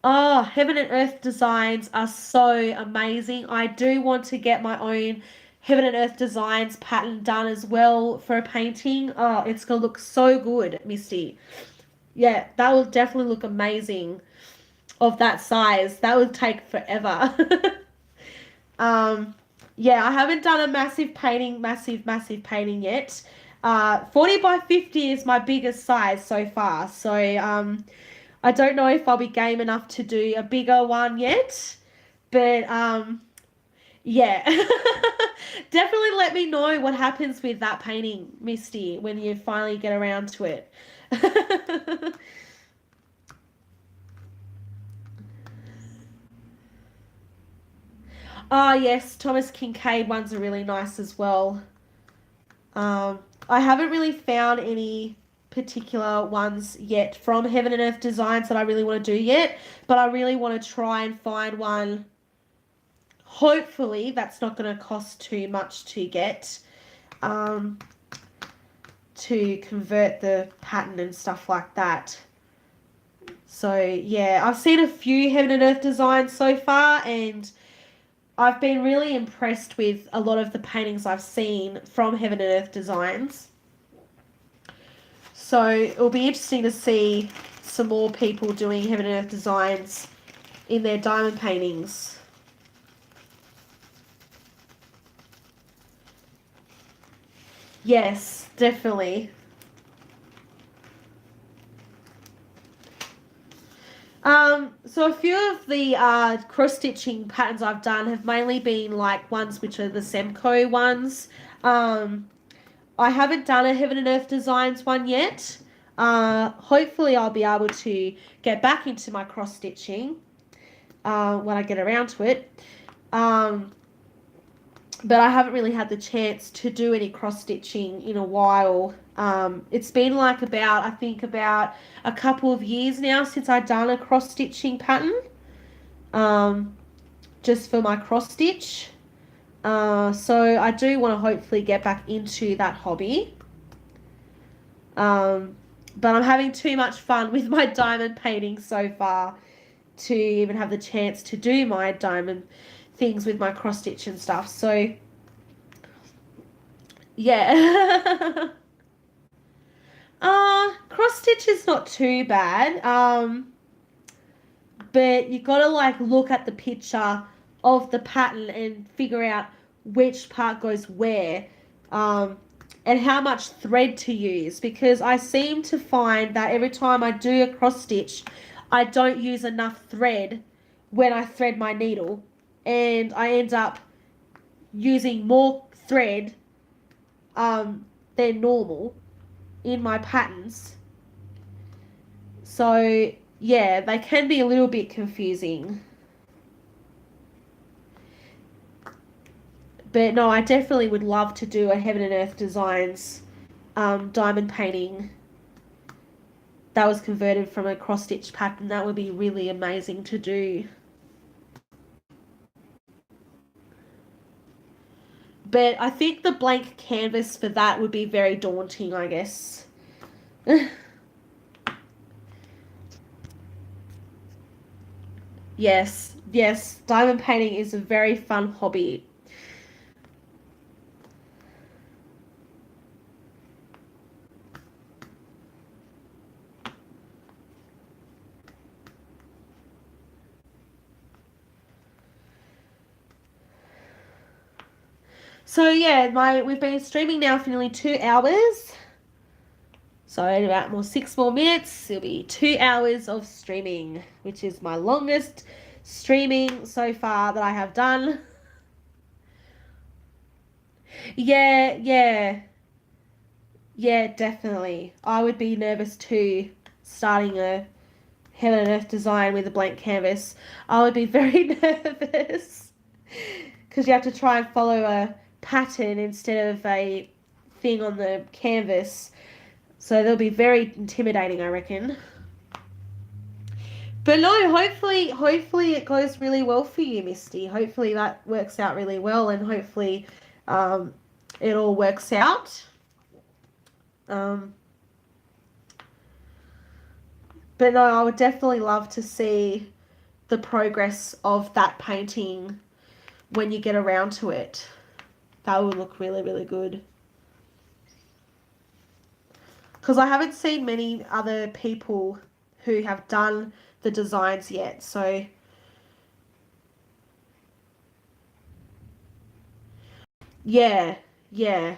Oh, Heaven and Earth designs are so amazing. I do want to get my own Heaven and Earth designs pattern done as well for a painting. Oh, it's gonna look so good, Misty. Yeah, that will definitely look amazing of that size. That would take forever. um, yeah, I haven't done a massive painting yet. 40 by 50 is my biggest size so far. So, I don't know if I'll be game enough to do a bigger one yet, but yeah. Definitely let me know what happens with that painting, Misty, when you finally get around to it. Ah, yes, Thomas Kincaid ones are really nice as well. I haven't really found any particular ones yet from Heaven and Earth Designs that I really want to do yet, but I really want to try and find one. Hopefully, that's not going to cost too much to get, to convert the pattern and stuff like that. So, yeah, I've seen a few Heaven and Earth designs so far, and I've been really impressed with a lot of the paintings I've seen from Heaven and Earth Designs. So it'll be interesting to see some more people doing Heaven and Earth Designs in their diamond paintings. Yes, definitely. So a few of the cross-stitching patterns I've done have mainly been like ones which are the Semco ones. I haven't done a Heaven and Earth Designs one yet. Hopefully I'll be able to get back into my cross-stitching when I get around to it. But I haven't really had the chance to do any cross-stitching in a while. It's been like I think about a couple of years now since I've done a cross-stitching pattern, just for my cross-stitch. So I do want to hopefully get back into that hobby. But I'm having too much fun with my diamond painting so far to even have the chance to do my diamond things with my cross stitch and stuff. So yeah. Cross stitch is not too bad. But you gotta like look at the picture of the pattern and figure out which part goes where. And how much thread to use, because I seem to find that every time I do a cross stitch, I don't use enough thread when I thread my needle, and I end up using more thread than normal in my patterns. So yeah, they can be a little bit confusing. But no, I definitely would love to do a Heaven and Earth Designs diamond painting that was converted from a cross stitch pattern. That would be really amazing to do. But I think the blank canvas for that would be very daunting, I guess. Yes, yes, diamond painting is a very fun hobby. So yeah, we've been streaming now for nearly 2 hours. So in about 6 more minutes, it'll be 2 hours of streaming, which is my longest streaming so far that I have done. Yeah, yeah. Yeah, definitely. I would be nervous too, starting a Heaven and Earth design with a blank canvas. I would be very nervous because you have to try and follow a pattern instead of a thing on the canvas. So they'll be very intimidating, I reckon. But no, hopefully it goes really well for you, Misty. Hopefully that works out really well, and hopefully it all works out. But no, I would definitely love to see the progress of that painting when you get around to it. That would look really, really good. Because I haven't seen many other people who have done the designs yet, so yeah, yeah.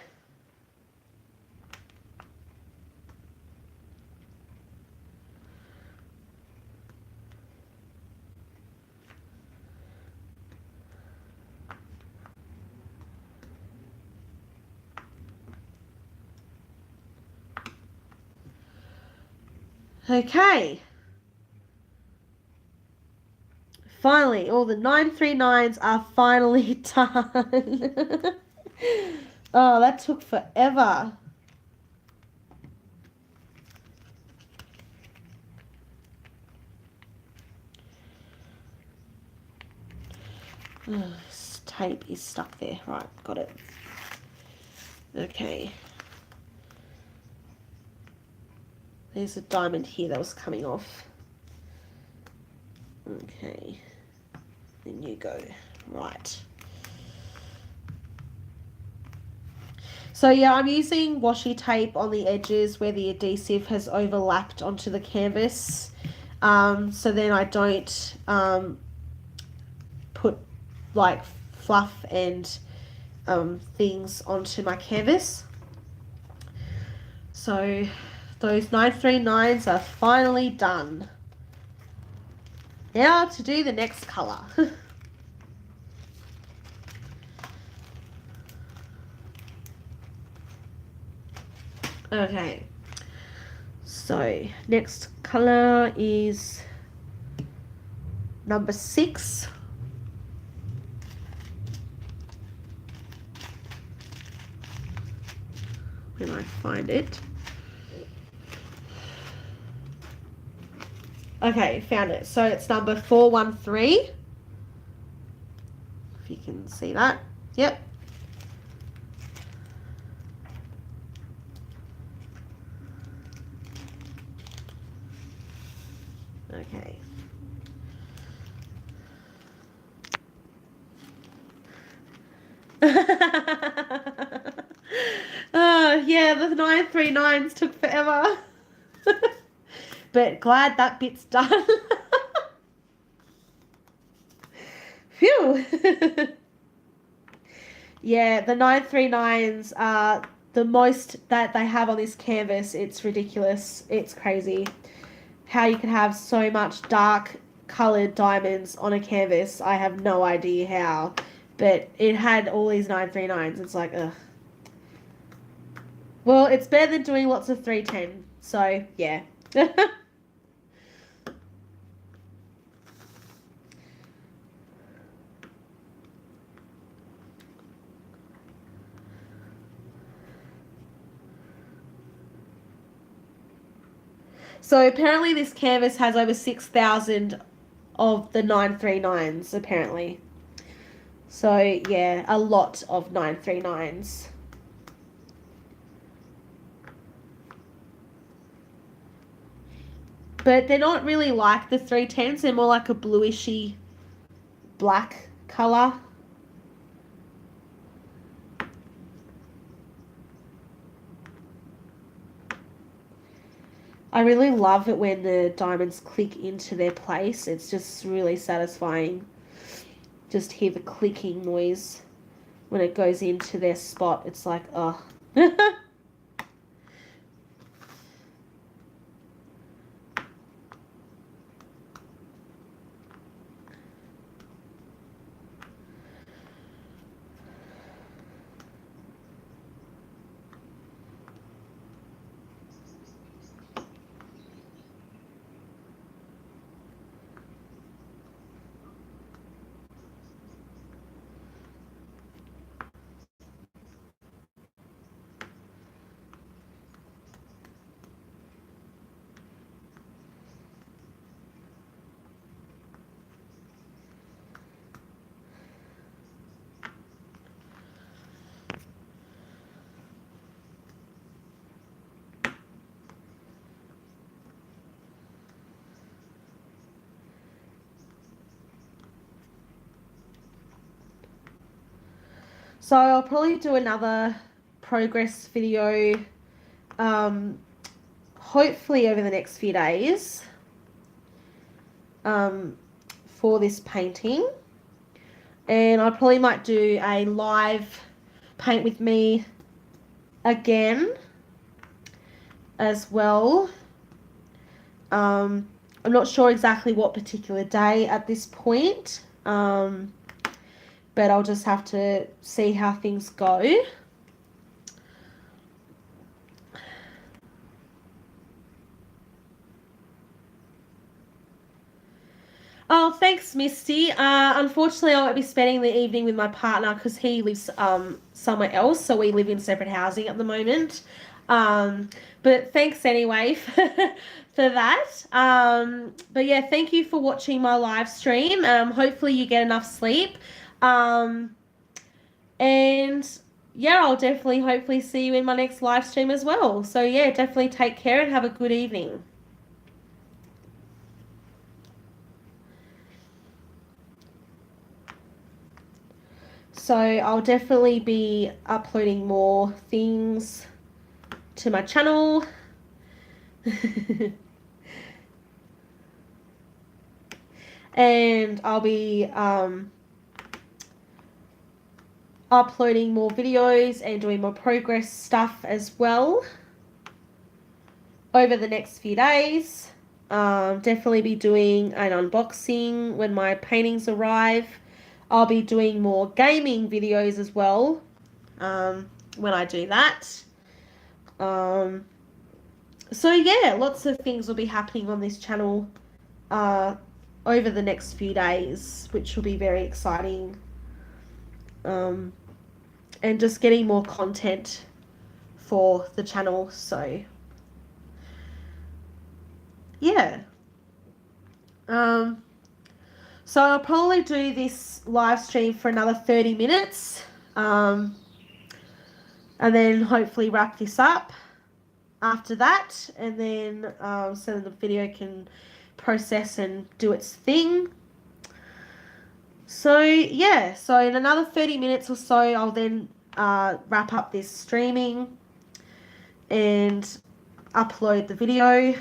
Okay. Finally, all the 939s are finally done. Oh, that took forever. This tape is stuck there. Right, got it. Okay. There's a diamond here that was coming off. Okay. Then you go. Right. So yeah, I'm using washi tape on the edges where the adhesive has overlapped onto the canvas. So then I don't put like fluff and things onto my canvas. So those 939s are finally done. Now to do the next colour. Okay, so next colour is number 6. When I find it. Okay, found it. So it's number 413. If you can see that. Yep. Okay. Yeah, the 939s took forever. But glad that bit's done. Phew. Yeah, the 939s are the most that they have on this canvas. It's ridiculous. It's crazy how you can have so much dark colored diamonds on a canvas. I have no idea how, but it had all these 939s. It's like, ugh. Well, it's better than doing lots of 310. So, yeah. So apparently this canvas has over 6,000 of the 939s, apparently. So, yeah, a lot of 939s. But they're not really like the 310s. They're more like a bluishy black colour. I really love it when the diamonds click into their place. It's just really satisfying. Just hear the clicking noise when it goes into their spot. It's like, oh. So I'll probably do another progress video, hopefully over the next few days, for this painting. And I probably might do a live paint with me again as well. I'm not sure exactly what particular day at this point, but I'll just have to see how things go. Oh, thanks, Misty. Unfortunately, I won't be spending the evening with my partner because he lives somewhere else, so we live in separate housing at the moment. But thanks anyway for that. But yeah, thank you for watching my live stream. Hopefully you get enough sleep. And yeah, I'll definitely hopefully see you in my next live stream as well. So yeah, definitely take care and have a good evening. So I'll definitely be uploading more things to my channel. And I'll be uploading more videos and doing more progress stuff as well over the next few days. Definitely be doing an unboxing when my paintings arrive. I'll be doing more gaming videos as well when I do that. So yeah, lots of things will be happening on this channel over the next few days, which will be very exciting. And just getting more content for the channel. So yeah. So I'll probably do this live stream for another 30 minutes. And then hopefully wrap this up after that. And then so that the video can process and do its thing. So yeah, so in another 30 minutes or so, I'll then wrap up this streaming and upload the video.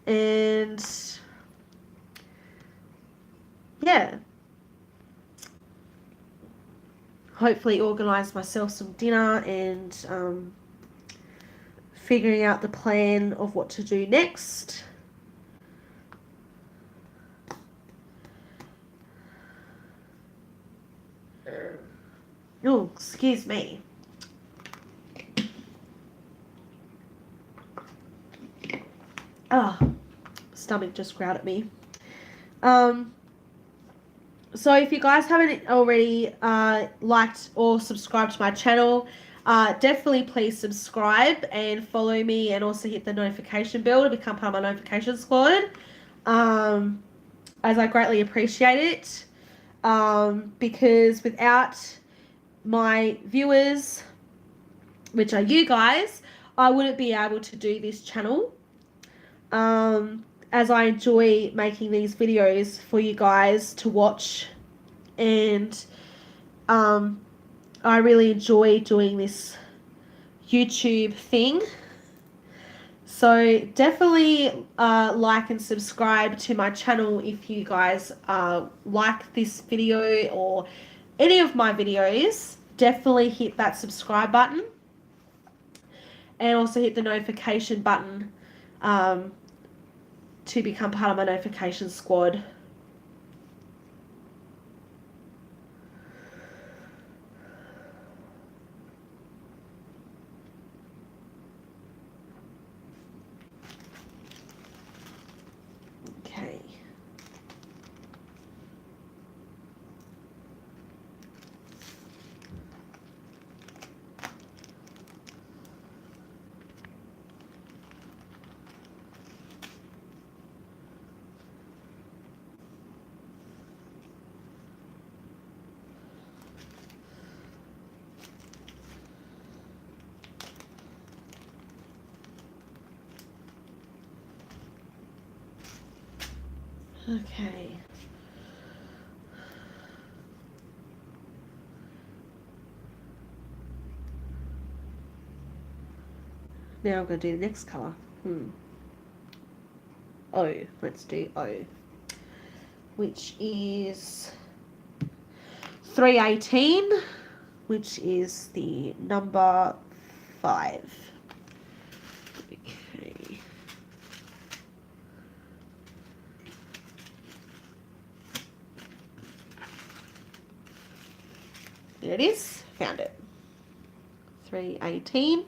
And yeah, hopefully organise myself some dinner and figuring out the plan of what to do next. Oh, excuse me. Oh, stomach just growled at me. So if you guys haven't already liked or subscribed to my channel, definitely please subscribe and follow me, and also hit the notification bell to become part of my notification squad, as I greatly appreciate it, because without my viewers, which are you guys, I wouldn't be able to do this channel, as I enjoy making these videos for you guys to watch, and I really enjoy doing this YouTube thing. So definitely like and subscribe to my channel if you guys like this video or any of my videos. Definitely hit that subscribe button, and also hit the notification button to become part of my notification squad. Okay. Okay. Now I'm going to do the next colour. O. Let's do O, which is 318, which is the number 5. Okay. There it is. Found it. 318.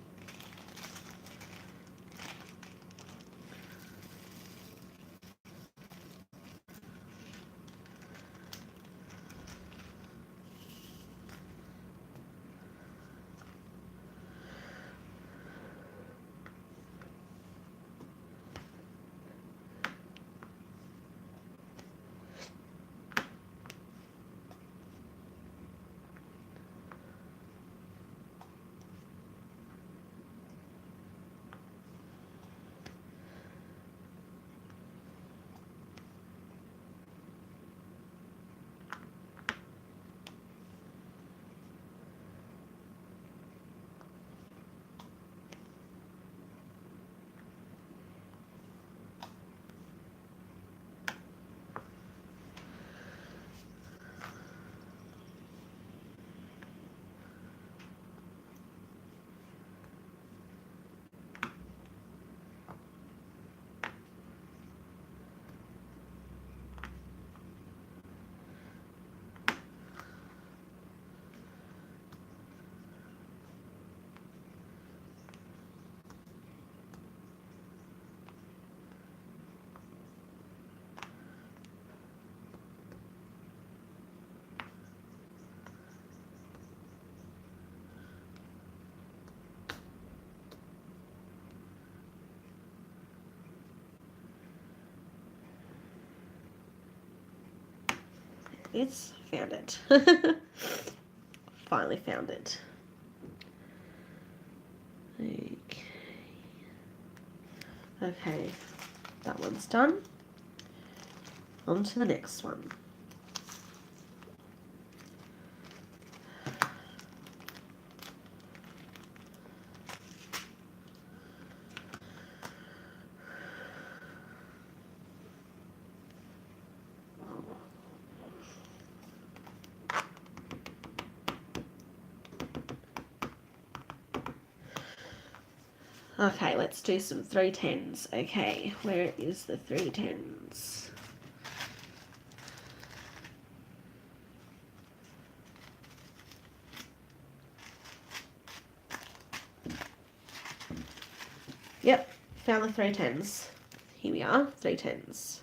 It's found it. Finally found it. Okay, that one's done. On to the next one. Okay, let's do some 310s. Okay, where is the 310s? Yep, found the 310s. Here we are, 310s.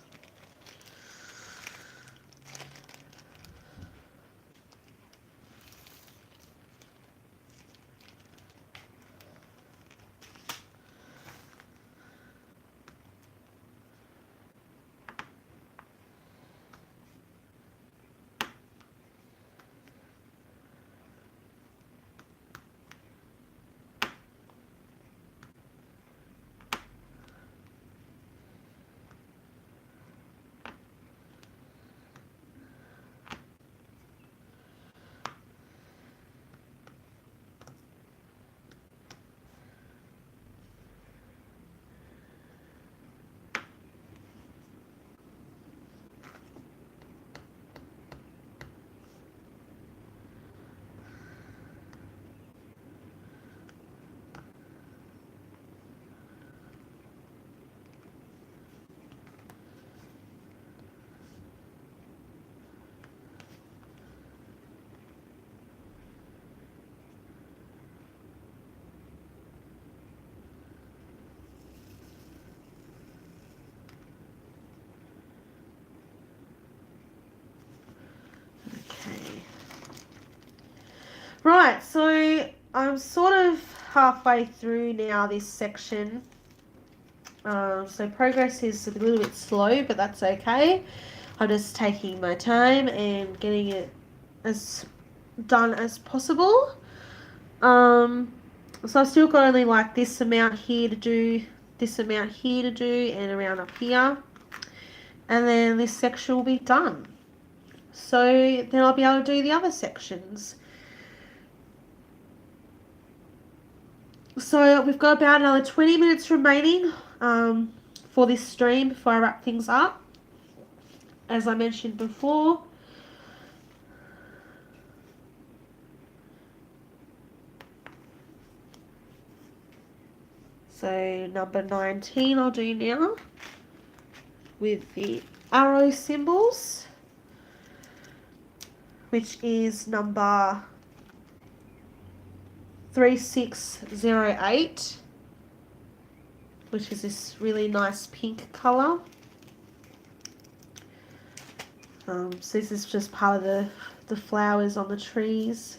Right, so I'm sort of halfway through now this section. So progress is a little bit slow, but that's okay. I'm just taking my time and getting it as done as possible. So I've still got only like this amount here to do, this amount here to do, and around up here. And then this section will be done. So then I'll be able to do the other sections. So we've got about another 20 minutes remaining for this stream before I wrap things up. As I mentioned before, so number 19 I'll do now with the arrow symbols, which is number 3608, which is this really nice pink colour. So this is just part of the flowers on the trees.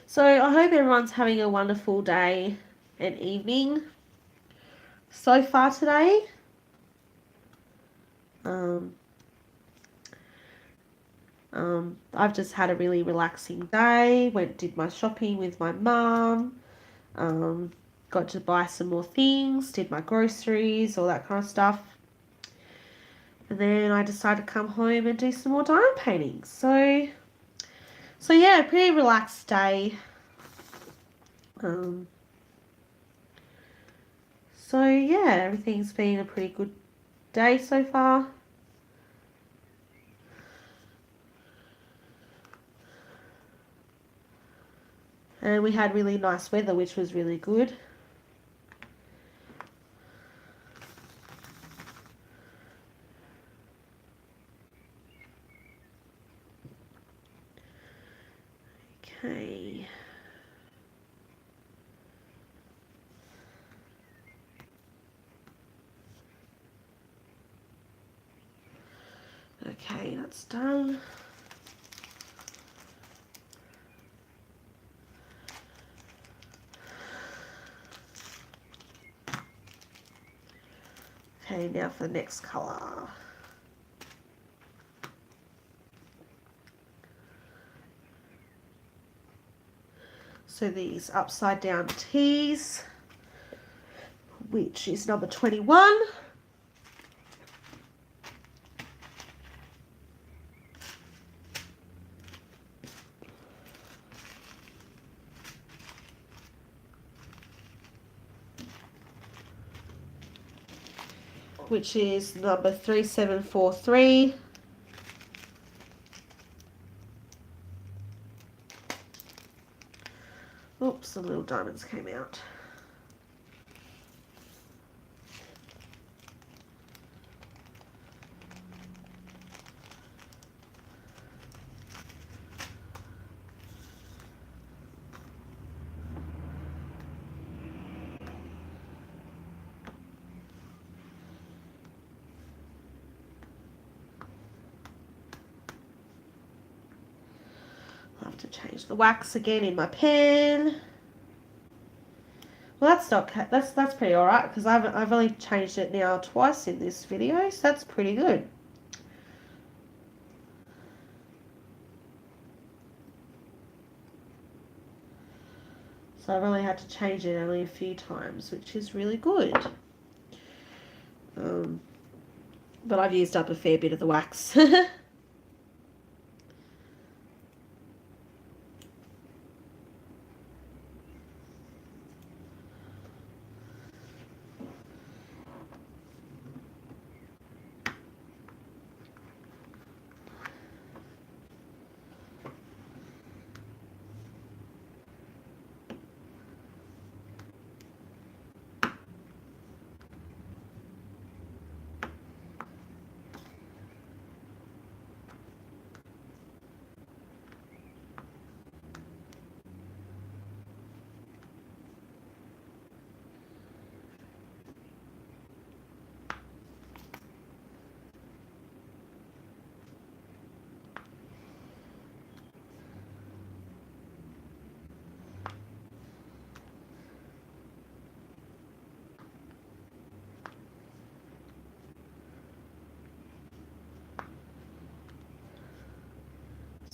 So I hope everyone's having a wonderful day and evening so far today. I've just had a really relaxing day. Did my shopping with my mum. Got to buy some more things. Did my groceries, all that kind of stuff. And then I decided to come home and do some more diamond painting. So yeah, pretty relaxed day. So yeah, everything's been a pretty good day so far. And we had really nice weather, which was really good. Okay. Okay, that's done. Okay, now for the next colour. So these upside down T's, which is number 21. Which is number 3743. Oops, the little diamonds came out. I'll have to change the wax again in my pen. Well, that's pretty alright, because I've only changed it now twice in this video, so that's pretty good. So I've only had to change it only a few times, which is really good. But I've used up a fair bit of the wax.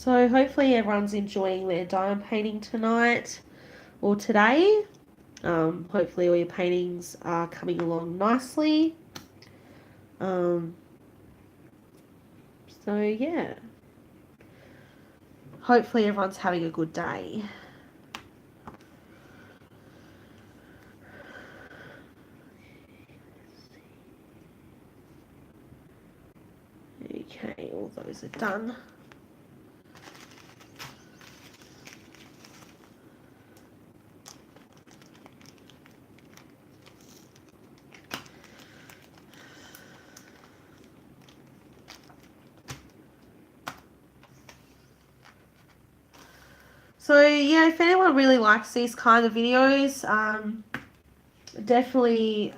So hopefully everyone's enjoying their diamond painting tonight or today. Hopefully all your paintings are coming along nicely. So yeah, hopefully everyone's having a good day. Okay, all those are done. So yeah, if anyone really likes these kind of videos, definitely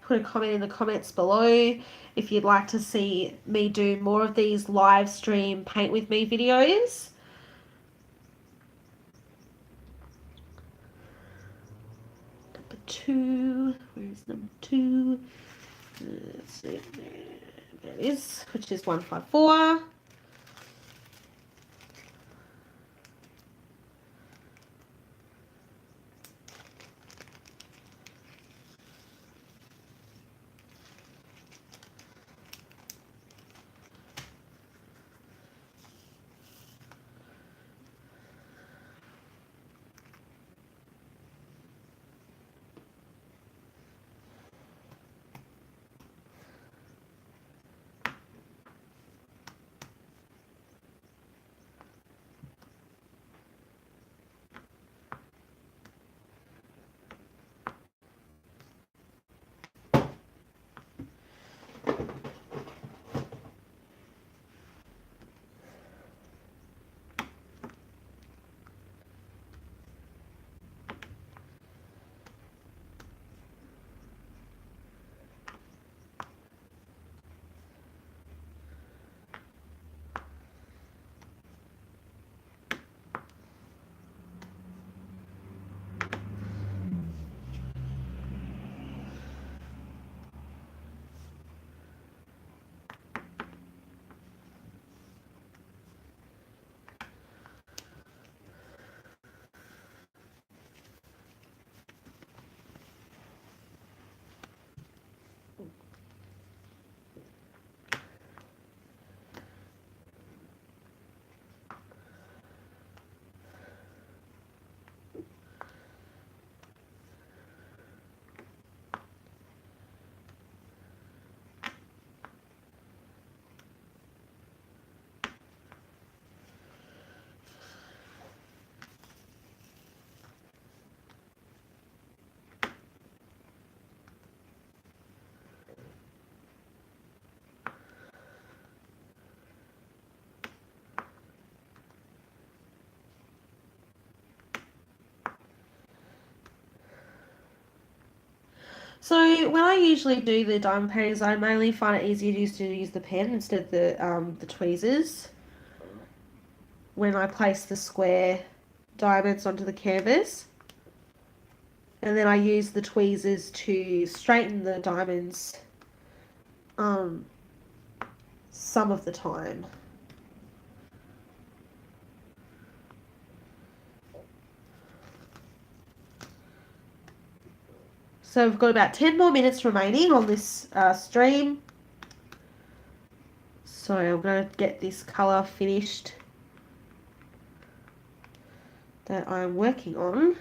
put a comment in the comments below if you'd like to see me do more of these live stream paint with me videos. Number 2, where's number 2? Let's see, there it is, which is 154. So when I usually do the diamond paintings, I mainly find it easier to use the pen instead of the tweezers when I place the square diamonds onto the canvas. And then I use the tweezers to straighten the diamonds some of the time. So we've got about 10 more minutes remaining on this stream. So I'm going to get this colour finished that I'm working on.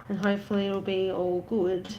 And hopefully it'll be all good.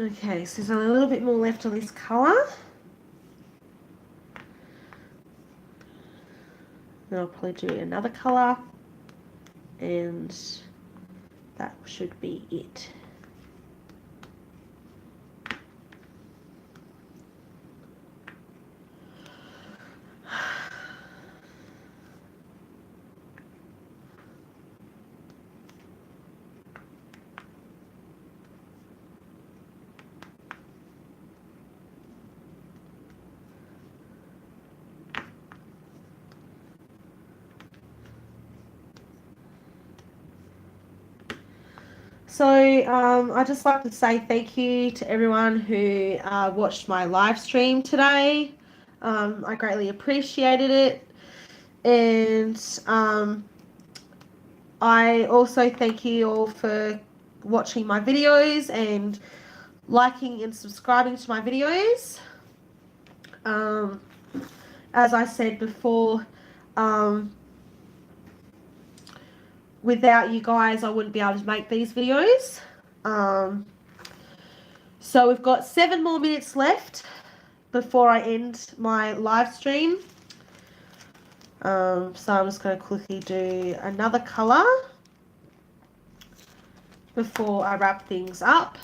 Okay, so there's only a little bit more left on this colour. Then I'll probably do another colour, and that should be it. So I'd just like to say thank you to everyone who watched my live stream today. I greatly appreciated it. And I also thank you all for watching my videos and liking and subscribing to my videos. As I said before, without you guys, I wouldn't be able to make these videos. So we've got 7 more minutes left before I end my live stream. So I'm just going to quickly do another colour before I wrap things up.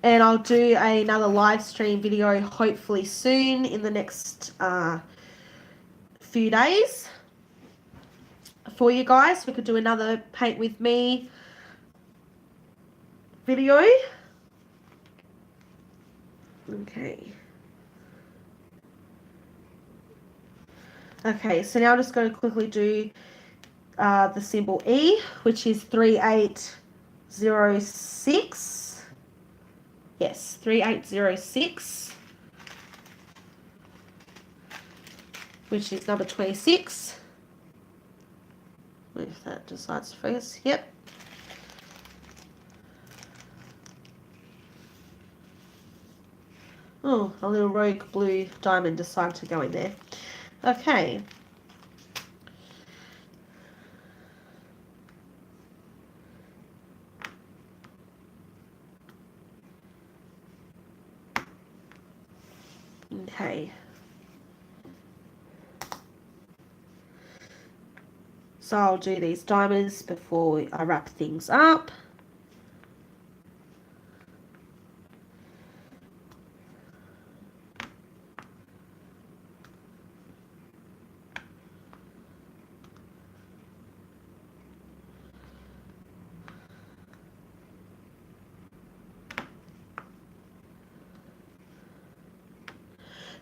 And I'll do another live stream video hopefully soon in the next few days for you guys. We could do another paint with me video. Okay. Okay, so now I'm just going to quickly do the symbol E, which is 3806. Yes, 3806, which is number 26. If that decides to focus, yep. Oh, a little rogue blue diamond decided to go in there. Okay. Okay. So I'll do these diamonds before I wrap things up.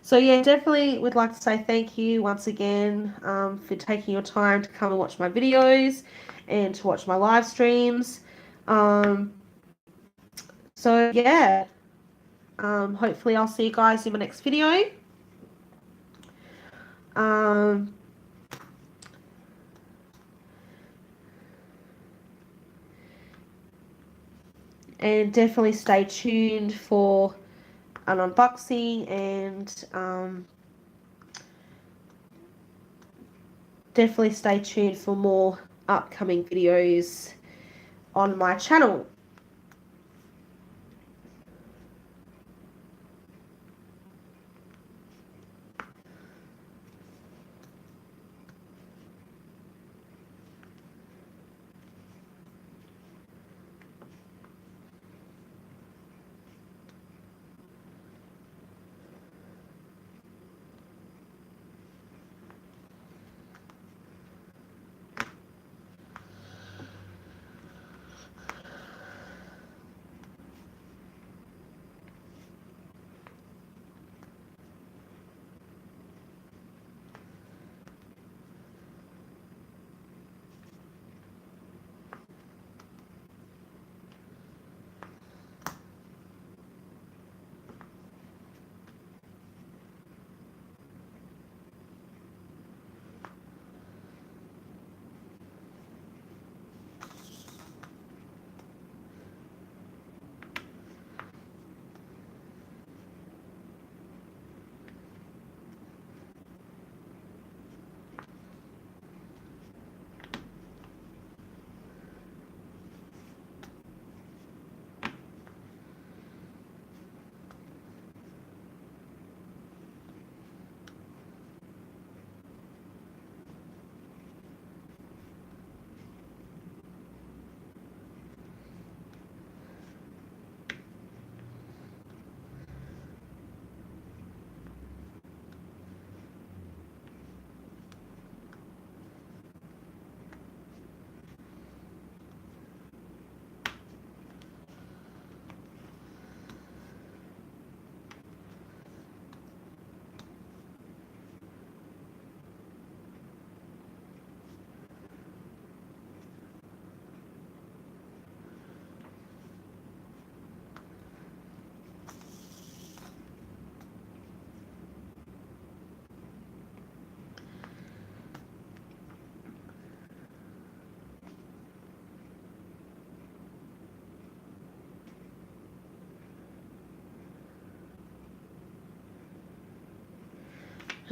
So yeah, definitely would like to say thank you once again for taking your time to come and watch my videos and to watch my live streams. So yeah, hopefully I'll see you guys in my next video. And definitely stay tuned for an unboxing, and definitely stay tuned for more upcoming videos on my channel.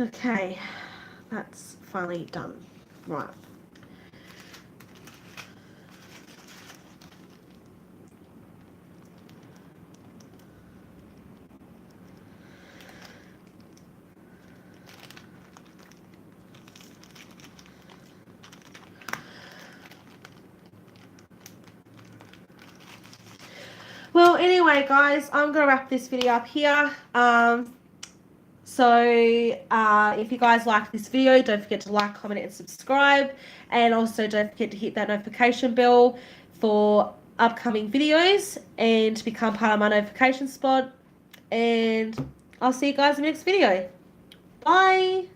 Okay, that's finally done. Right. Well, anyway, guys, I'm going to wrap this video up here. So if you guys like this video, don't forget to like, comment, and subscribe. And also don't forget to hit that notification bell for upcoming videos and to become part of my notification spot. And I'll see you guys in the next video. Bye!